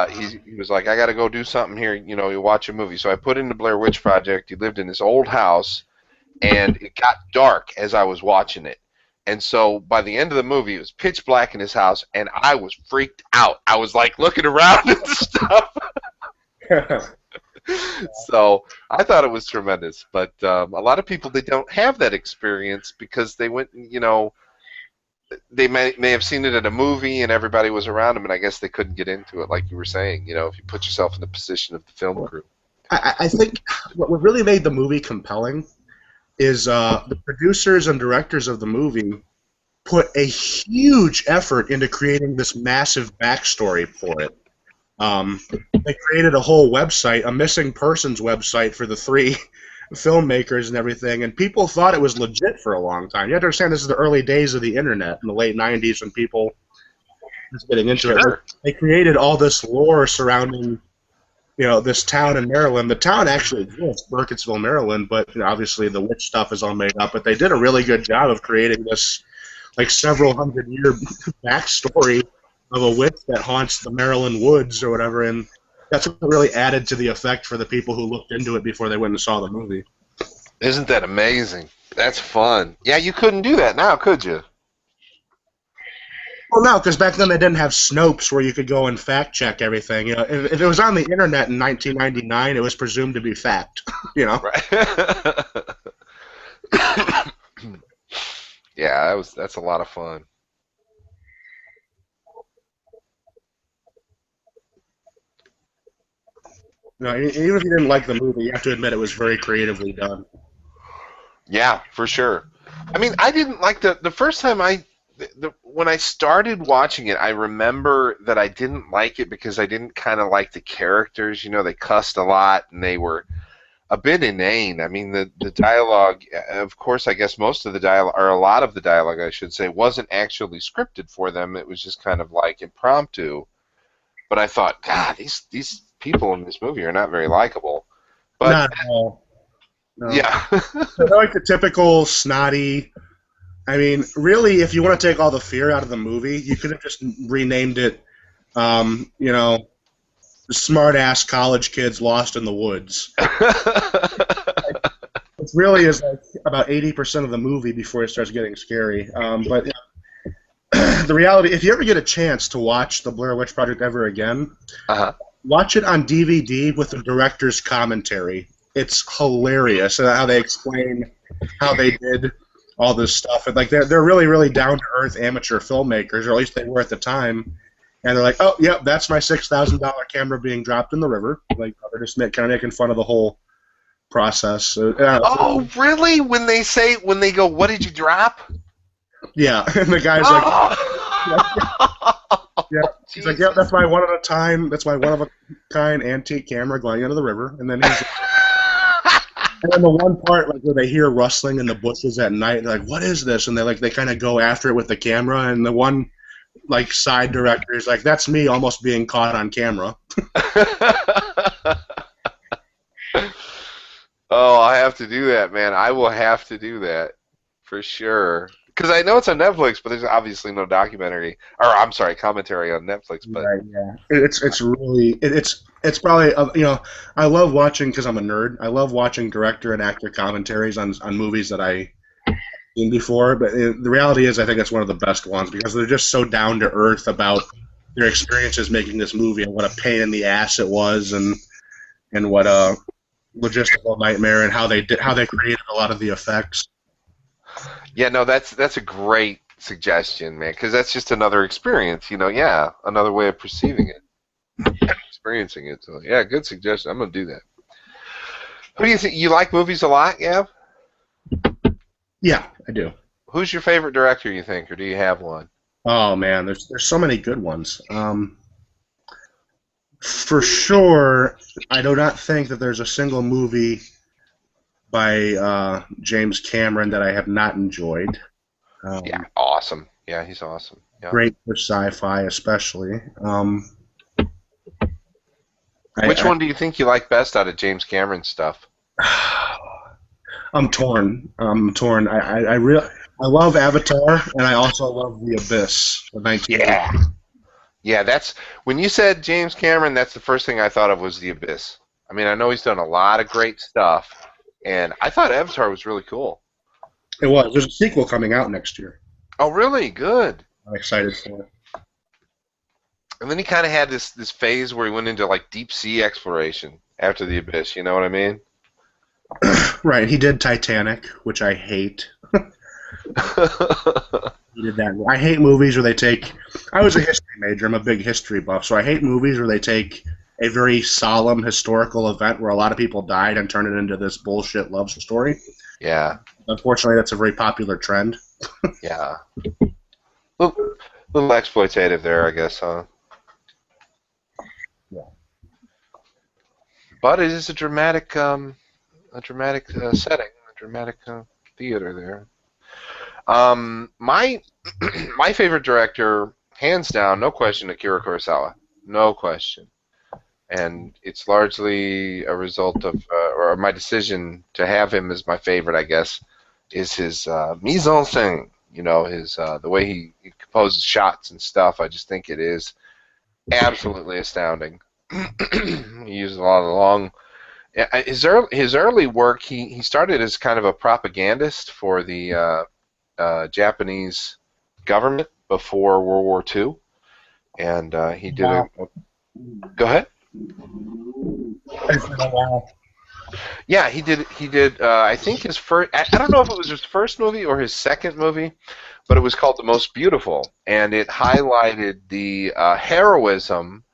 he was like, I got to go do something here, you know, you watch a movie. So I put in the Blair Witch Project. He lived in this old house, and it got dark as I was watching it. And so by the end of the movie, it was pitch black in his house, and I was freaked out. I was like looking around and stuff. So I thought it was tremendous, but a lot of people, they don't have that experience because they went, you know, they may have seen it at a movie and everybody was around them, and I guess they couldn't get into it, like you were saying. You know, if you put yourself in the position of the film crew. I think what really made the movie compelling is the producers and directors of the movie put a huge effort into creating this massive backstory for it. They created a whole website, a missing persons website for the three filmmakers and everything, and people thought it was legit for a long time. You have to understand this is the early days of the internet in the late 90s when people were getting into it. They created all this lore surrounding, you know, this town in Maryland. The town actually exists, Burkittsville, Maryland, but you know, obviously the witch stuff is all made up. But they did a really good job of creating this like several hundred-year backstory of a witch that haunts the Maryland woods or whatever, and that's what really added to the effect for the people who looked into it before they went and saw the movie. Isn't that amazing? That's fun. Yeah, you couldn't do that now, could you? Well, no, because back then they didn't have Snopes where you could go and fact check everything. You know, if it was on the internet in 1999, it was presumed to be fact. You know, right? Yeah, that's a lot of fun. you know, even if you didn't like the movie, you have to admit it was very creatively done. Yeah, for sure. I mean, I didn't like the first time when I started watching it, I remember that I didn't like it because I didn't kind of like the characters. You know, they cussed a lot and they were a bit inane. I mean, the dialogue, of course, I guess most of the dialogue, or a lot of the dialogue, I should say, wasn't actually scripted for them. It was just kind of like impromptu. But I thought, God, these people in this movie are not very likable. But Not at all. No. yeah, They're like the typical snotty. I mean, really, if you want to take all the fear out of the movie, you could have just renamed it, you know, smart ass college kids lost in the woods. It really is like about 80% of the movie before it starts getting scary. But the reality, if you ever get a chance to watch the Blair Witch Project ever again, uh-huh. watch it on DVD with the director's commentary. It's hilarious how they explain how they did all this stuff. And like they're really, really down to earth amateur filmmakers, or at least they were at the time. And they're like, oh, yep, that's my $6,000 camera being dropped in the river. Like they're just kind of making fun of the whole process. So, Oh, really? When they go, what did you drop? yeah, and the guy's like, Oh! yeah, he's like, yeah, that's my one of a kind antique camera going into the river. And then he's, and then the one part like where they hear rustling in the bushes at night, they're like, what is this? And they kind of go after it with the camera. And the one like side director is like, that's me almost being caught on camera. Oh, I have to do that, man. I will have to do that for sure. Because I know it's on Netflix, but there's obviously no documentary, or I'm sorry, commentary on Netflix. But Right, yeah, it's really it's probably you know, I love watching because I'm a nerd. I love watching director and actor commentaries on movies that I seen before. But the reality is, I think it's one of the best ones because they're just so down to earth about their experiences making this movie and what a pain in the ass it was, and what a logistical nightmare, and how they created a lot of the effects. yeah, no, that's a great suggestion, man. Because that's just another experience, Yeah, another way of perceiving it, experiencing it. So yeah, good suggestion. I'm gonna do that. Who do you think you like movies a lot? Yeah. Yeah, I do. Who's your favorite director? You think, or do you have one? Oh man, there's so many good ones. For sure, I do not think that there's a single movie by James Cameron that I have not enjoyed. Yeah, awesome. Yeah, he's awesome. Yeah. Great for sci-fi, especially. Which one do you think you like best out of James Cameron's stuff? I'm torn. I love Avatar, and I also love The Abyss. The 1980s. Yeah. Yeah, that's when you said James Cameron. That's the first thing I thought of was The Abyss. I mean, I know he's done a lot of great stuff, and I thought Avatar was really cool. It was. There's a sequel coming out next year. Oh, really? Good. I'm excited for it. And then he kind of had this phase where he went into like deep sea exploration after The Abyss. You know what I mean? Right. He did Titanic, which I hate. He did that. I hate movies where they take. I was a history major. I'm a big history buff, so I hate movies where they take a very solemn historical event where a lot of people died and turn it into this bullshit love story. Yeah. Unfortunately, that's a very popular trend. Yeah. Little exploitative there, I guess, huh? Yeah. But it is a dramatic setting, a dramatic theater there. My favorite director, hands down, no question, Akira Kurosawa, no question, and it's largely a result of, or my decision to have him as my favorite, I guess, is his mise en scène. His the way he composes shots and stuff. I just think it is absolutely astounding. He uses a lot of long. His early work, he started as kind of a propagandist for the Japanese government before World War II, and he did a. Go ahead. Yeah, he did. I think his first. I don't know if it was his first movie or his second movie, but it was called The Most Beautiful, and it highlighted the heroism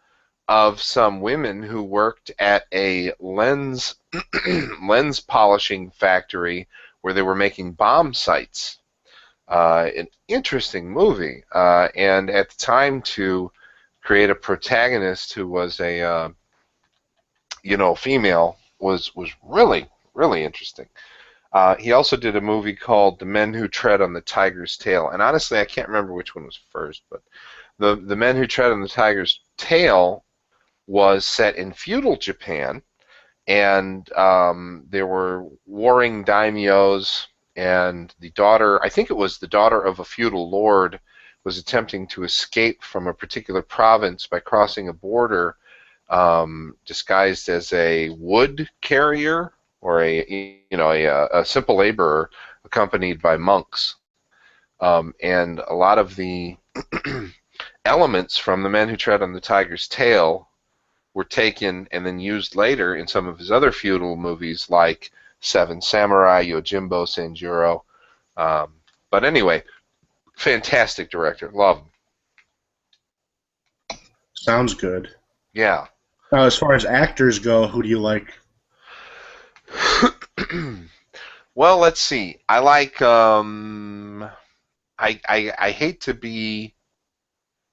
of some women who worked at a lens polishing factory where they were making bomb sights. An interesting movie, and at the time to create a protagonist who was a female was really really interesting. He also did a movie called The Men Who Tread on the Tiger's Tail, and honestly, I can't remember which one was first, but the Men Who Tread on the Tiger's Tail was set in feudal Japan, and there were warring daimyos, and the daughter, I think it was the daughter of a feudal lord, was attempting to escape from a particular province by crossing a border disguised as a wood carrier or a simple laborer accompanied by monks. And a lot of the elements from The Men Who Tread on the Tiger's Tail were taken and then used later in some of his other feudal movies like Seven Samurai, Yojimbo, Sanjuro. But anyway, fantastic director. Love him. Sounds good. Yeah. As far as actors go, who do you like? Well, let's see. I like. I hate to be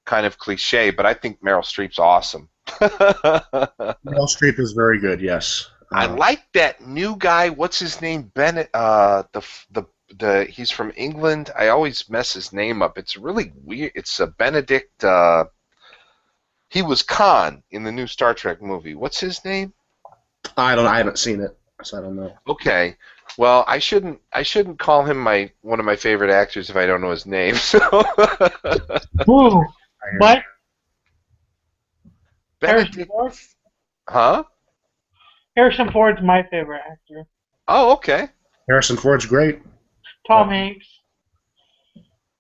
kind of cliche, but I think Meryl Streep's awesome. Meryl Streep is very good. Yes. I like that new guy. What's his name? Bennett. He's from England. I always mess his name up. It's really weird. It's a Benedict. He was Khan in the new Star Trek movie. What's his name? I haven't seen it, so I don't know. Okay. Well, I shouldn't call him one of my favorite actors if I don't know his name. So. Ooh, what? Harrison Benedict. Ford? Huh? Harrison Ford's my favorite actor. Oh, okay. Harrison Ford's great. Tom Hanks.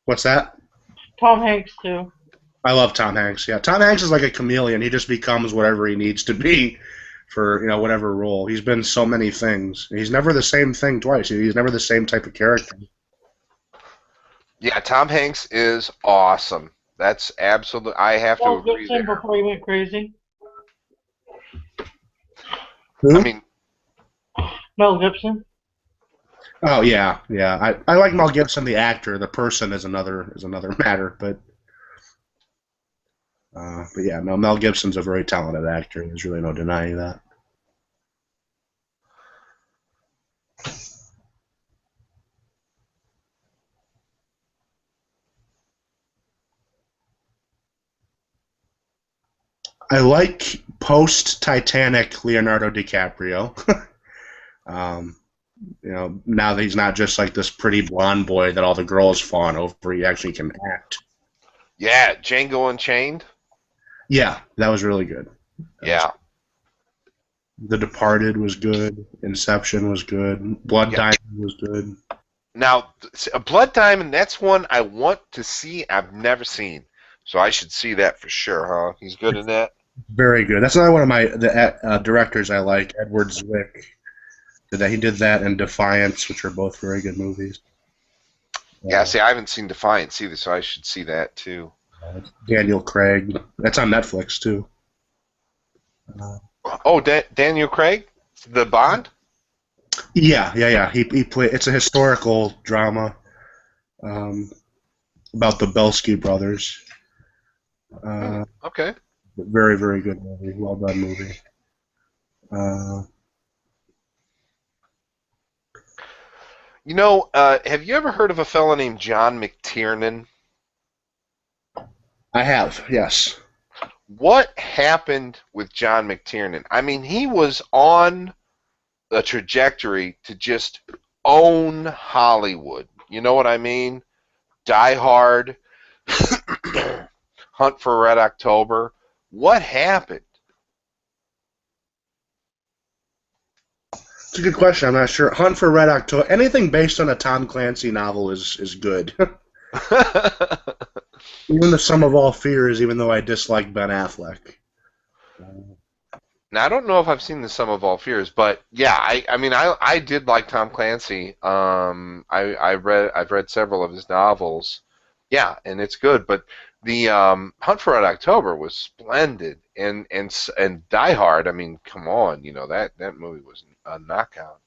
What's that? Tom Hanks, too. I love Tom Hanks. Yeah, Tom Hanks is like a chameleon. He just becomes whatever he needs to be for whatever role. He's been so many things. He's never the same thing twice. He's never the same type of character. Yeah, Tom Hanks is awesome. That's absolutely. I have to agree Gibson there. before he went crazy. Who? I mean, Mel Gibson. Oh yeah. I like Mel Gibson, the actor. The person is another matter. But yeah, no, Mel Gibson's a very talented actor. There's really no denying that. I like post-Titanic Leonardo DiCaprio. Now that he's not just like this pretty blonde boy that all the girls fawn over, he actually can act. yeah, Django Unchained. Yeah, that was really good. Yeah. The Departed was good. Inception was good. Blood Diamond was good. Now, Blood Diamond. That's one I want to see. I've never seen, so I should see that for sure. Huh? He's good in that. Very good. That's another one of the directors I like, Edward Zwick. He did that and Defiance, which are both very good movies. Yeah. See, I haven't seen Defiance either, so I should see that too. Daniel Craig. That's on Netflix too. Daniel Craig, the Bond. Yeah. He played. It's a historical drama about the Belsky brothers. Okay. Very, very good movie. Well done movie. Have you ever heard of a fellow named John McTiernan? I have, yes. What happened with John McTiernan? I mean, he was on a trajectory to just own Hollywood. You know what I mean? Die Hard, Hunt for Red October. What happened? It's a good question. I'm not sure. Hunt for Red October. Anything based on a Tom Clancy novel is good. Even the Sum of All Fears, even though I dislike Ben Affleck. Now I don't know if I've seen the Sum of All Fears, but yeah, I did like Tom Clancy. I've read several of his novels. Yeah, and it's good. But the Hunt for Red October was splendid, and Die Hard. I mean, come on, that movie was a knockout.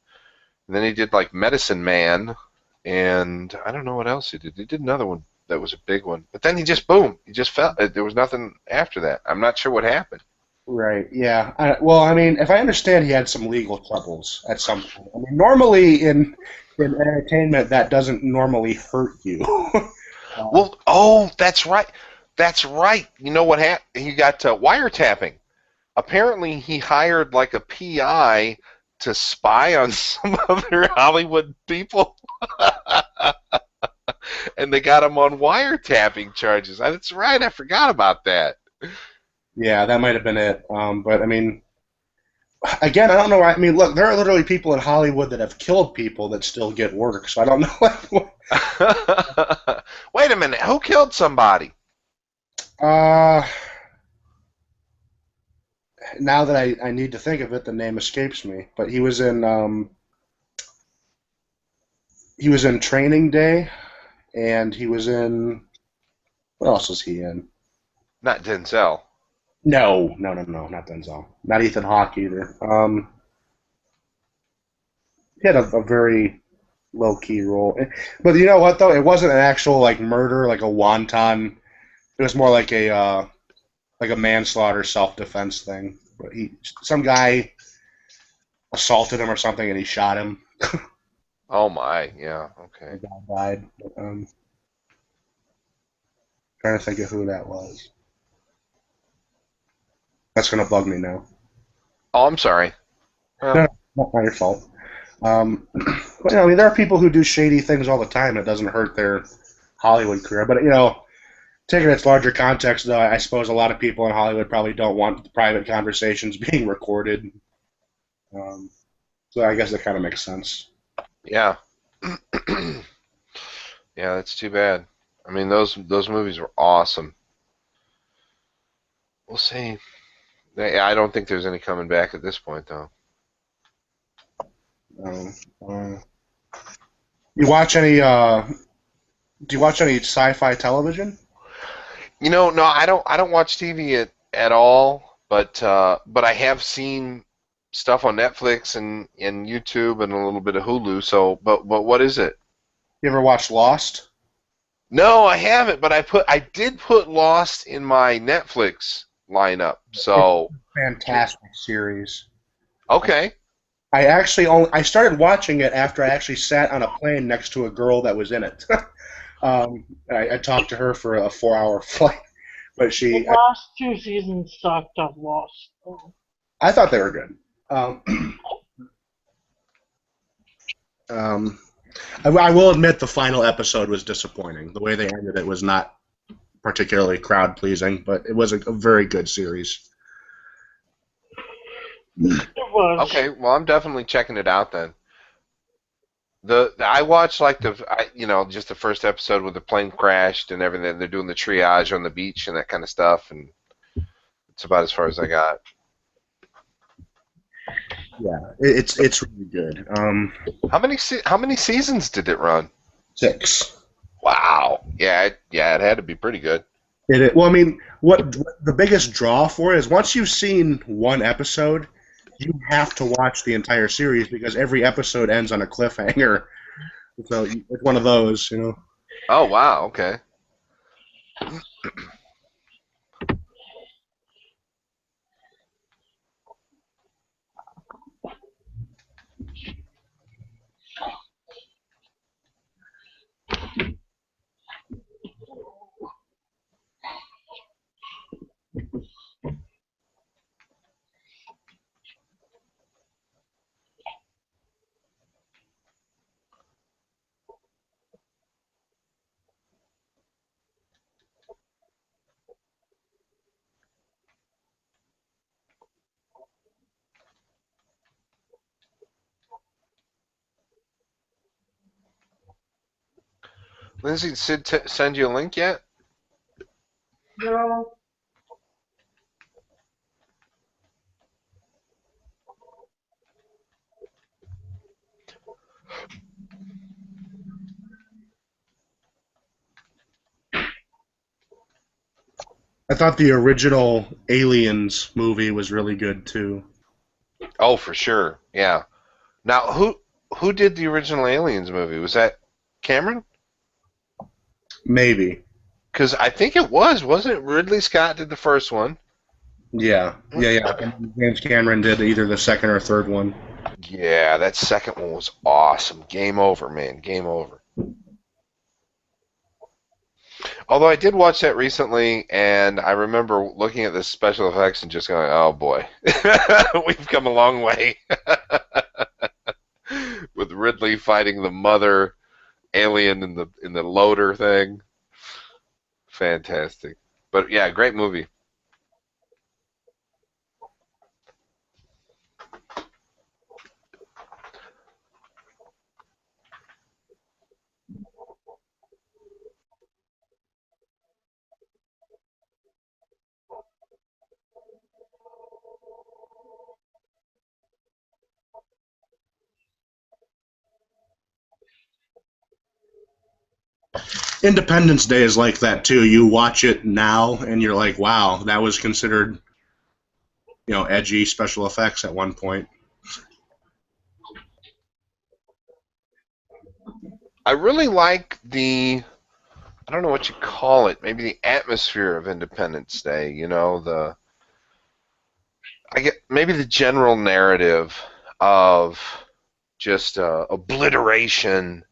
And then he did like Medicine Man, and I don't know what else he did. He did another one that was a big one, but then he just fell. There was nothing after that. I'm not sure what happened. Right. Yeah. Well, I mean, if I understand, he had some legal troubles at some point. I mean, normally in entertainment, that doesn't normally hurt you. Well, oh, that's right. That's right. You know what happened? He got wiretapping. Apparently, he hired like a PI to spy on some other Hollywood people, and they got him on wiretapping charges. That's right. I forgot about that. Yeah, that might have been it. But I mean, again, I don't know. I mean, look, there are literally people in Hollywood that have killed people that still get work. So I don't know. Wait a minute. Who killed somebody? uh, Now that I need to think of it, the name escapes me. But he was in Training Day, and he was in what else was he in? Not Denzel. No, no, no, no, not Denzel. Not Ethan Hawke either. He had a very low key role. But you know what though? It wasn't an actual like murder, like a wonton. It was more like a manslaughter self defense thing. But some guy assaulted him or something, and he shot him. Oh my. Yeah. Okay. The guy died. Trying to think of who that was. That's gonna bug me now. Oh, I'm sorry. No, not your fault. But, you know, I mean, there are people who do shady things all the time. It doesn't hurt their Hollywood career. But, you know, taking its larger context, though, I suppose a lot of people in Hollywood probably don't want private conversations being recorded. Um, so I guess that kind of makes sense. Yeah. Yeah, that's too bad. I mean, those movies were awesome. We'll see. Yeah, I don't think there's any coming back at this point, though. Um, uh, you watch any? Do you watch any sci-fi television? You know, no, I don't. I don't watch TV at all. But I have seen stuff on Netflix and YouTube and a little bit of Hulu. So, but what is it? You ever watch Lost? No, I haven't. But I did put Lost in my Netflix lineup. So, Fantastic series. okay. I started watching it after I actually sat on a plane next to a girl that was in it. I talked to her for a 4 hour flight, but The last two seasons sucked. I've lost. I thought they were good. Um, I will admit the final episode was disappointing. The way they ended it was not particularly crowd pleasing, but it was a very good series. It was. Okay. Well, I'm definitely checking it out then. I watched like just the first episode where the plane crashed and everything. They're doing the triage on the beach and that kind of stuff, and it's about as far as I got. Yeah, it's really good. How many seasons did it run? 6. Wow. Yeah, it had to be pretty good. Well, I mean, what the biggest draw for it is once you've seen one episode, you have to watch the entire series because every episode ends on a cliffhanger. So it's one of those, you know. Oh wow. Okay. Lindsay, did Sid send you a link yet? No. I thought the original Aliens movie was really good too. Oh, for sure. Yeah. Now, who did the original Aliens movie? Was that Cameron? Maybe. Because I think it was. Wasn't it Ridley Scott did the first one? Yeah, yeah. And James Cameron did either the second or third one. Yeah, that second one was awesome. Game over, man. Game over. Although I did watch that recently, and I remember looking at the special effects and just going, "Oh boy, we've come a long way." With Ridley fighting the mother alien in the loader thing, fantastic. But yeah, great movie. Independence Day is like that too. You watch it now, and you're like, "Wow, that was considered, edgy special effects at one point." I really like I don't know what you call it, maybe the atmosphere of Independence Day. I get maybe the general narrative of just obliteration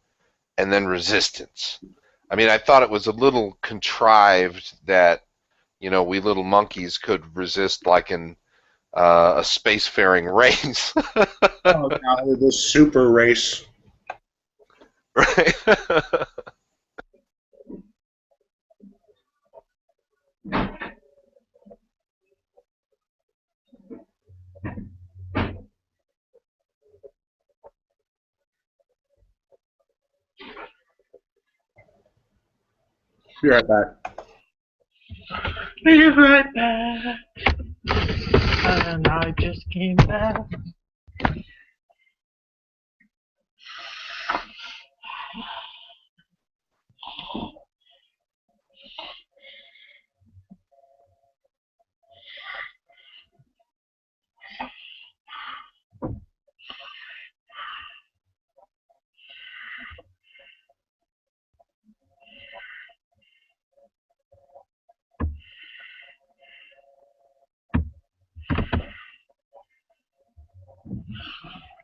and then resistance. I mean, I thought it was a little contrived that we little monkeys could resist like an a spacefaring race, Oh, God, the super race. right? Be right back. Be right back. And I just came back.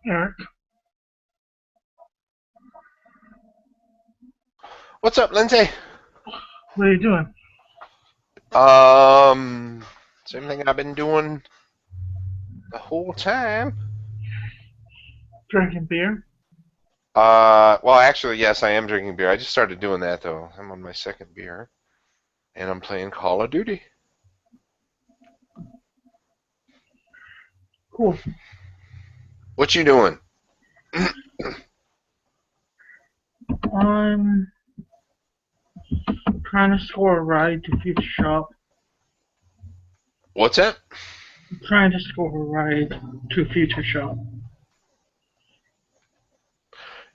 Eric, What's up, Lindsay? what are you doing? Same thing I've been doing the whole time. Drinking beer? Well, actually, yes, I am drinking beer. I just started doing that though. I'm on my second beer, and I'm playing Call of Duty. Cool. What you doing? I'm trying to score a ride to Future Shop. What's that? I'm trying to score a ride to Future Shop.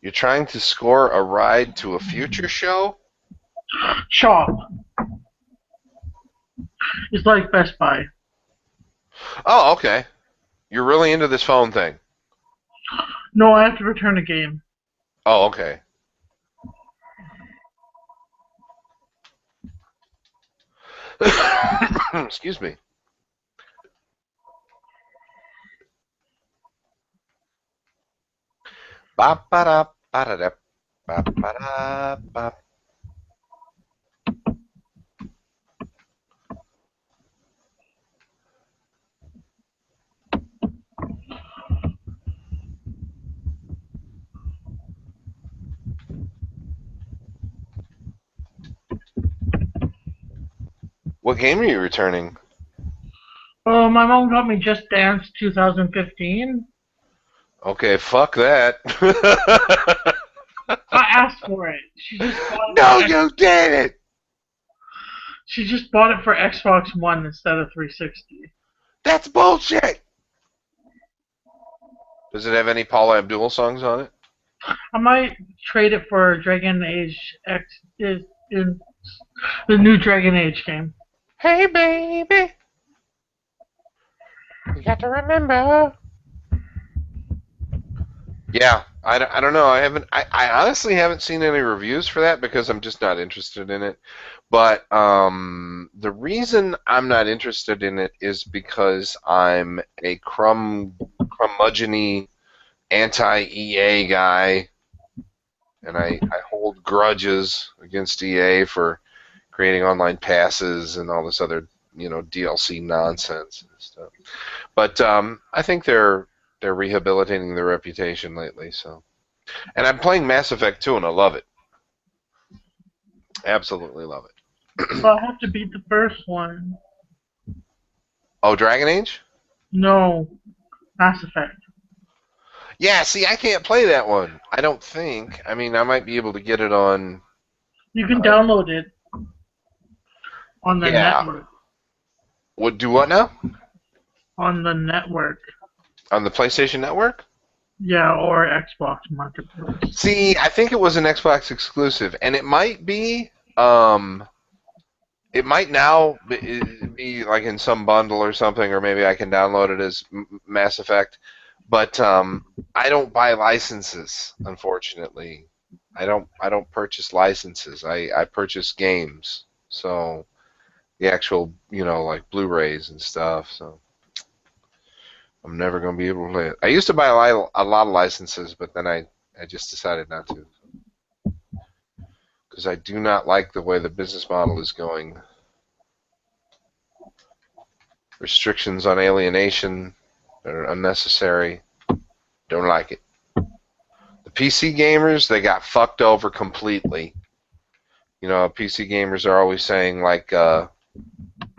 You're trying to score a ride to a future show? Shop. It's like Best Buy. Oh, okay. You're really into this phone thing. No, I have to return a game. Oh, okay. Excuse me. Ba ba da ba da da ba ba da ba. What game are you returning? Oh, my mom got me Just Dance 2015. Okay, fuck that. I asked for it. She just bought it. No, you didn't. She just bought it for Xbox One instead of 360. That's bullshit. Does it have any Paula Abdul songs on it? I might trade it for Dragon Age X. Is in the new Dragon Age game. Hey, baby. You got to remember. Yeah, I don't know. I honestly haven't seen any reviews for that because I'm just not interested in it. But the reason I'm not interested in it is because I'm a curmudgeony anti-EA guy, and I hold grudges against EA for creating online passes and all this other, DLC nonsense and stuff. But I think they're rehabilitating their reputation lately. So, and I'm playing Mass Effect 2, and I love it. Absolutely love So it. I have to beat the first one. Oh, Dragon Age? No, Mass Effect. Yeah. See, I can't play that one. I don't think. I mean, I might be able to get it on. You can Uh, download it on the yeah. network. Would do what now? On the network. On the PlayStation Network? Yeah, or Xbox Marketplace. See, I think it was an Xbox exclusive, and it might be. Um, it might now be like in some bundle or something, or maybe I can download it as Mass Effect. But I don't buy licenses, unfortunately. I don't purchase licenses. I purchase games. So the actual, like Blu-rays and stuff. So I'm never going to be able to play it. I used to buy a lot of licenses, but then I just decided not to because I do not like the way the business model is going. Restrictions on alienation that are unnecessary. Don't like it. The PC gamers, they got fucked over completely. PC gamers are always saying like they're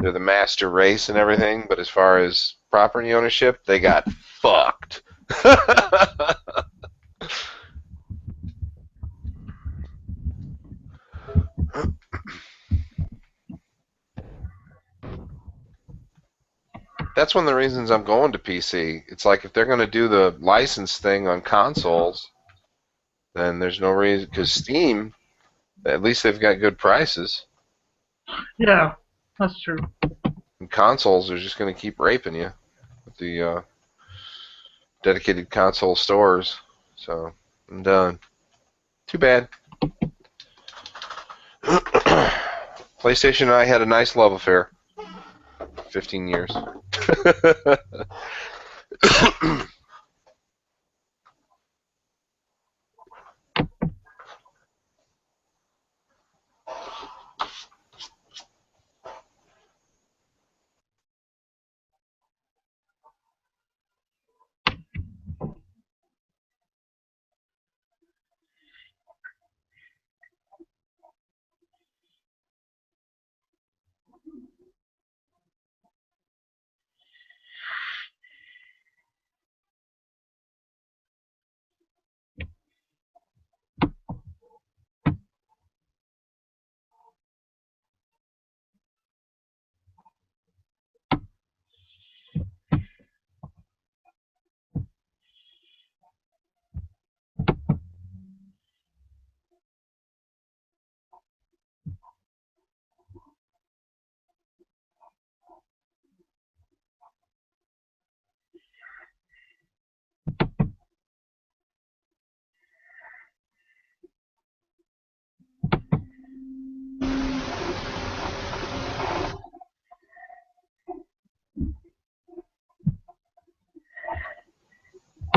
the master race and everything, but as far as property ownership, they got fucked. That's one of the reasons I'm going to PC. It's like if they're going to do the license thing on consoles, then there's no reason, because Steam, at least they've got good prices. Yeah, that's true. And consoles are just going to keep raping you with the dedicated console stores. So I'm done. Too bad. PlayStation and I had a nice love affair. 15 years.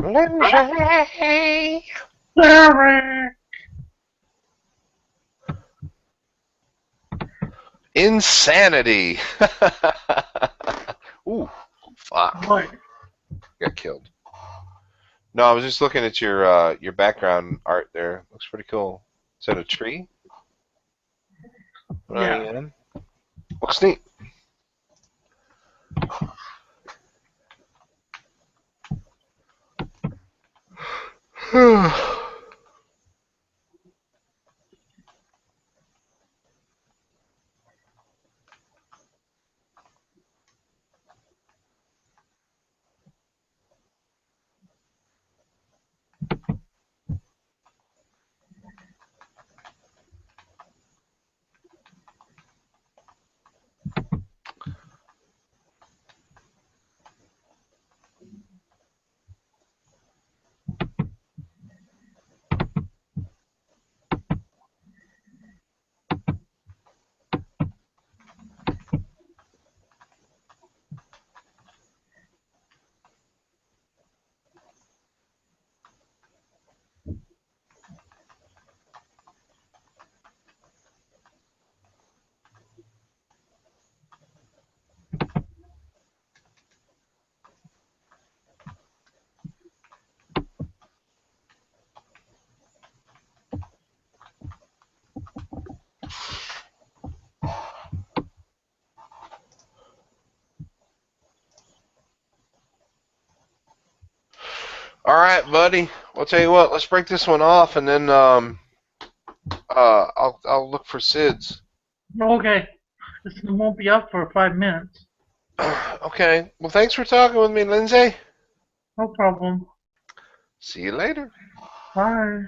Lingerie. Derek! Insanity. Ooh, fuck. What? Got killed. No, I was just looking at your background art there. Looks pretty cool. Is that a tree? What are Yeah. you in? Looks neat. All right, buddy. I'll tell you what. Let's break this one off, and then I'll look for SIDS. Okay. This won't be up for 5 minutes. Okay. Well, thanks for talking with me, Lindsay. No problem. See you later. Bye.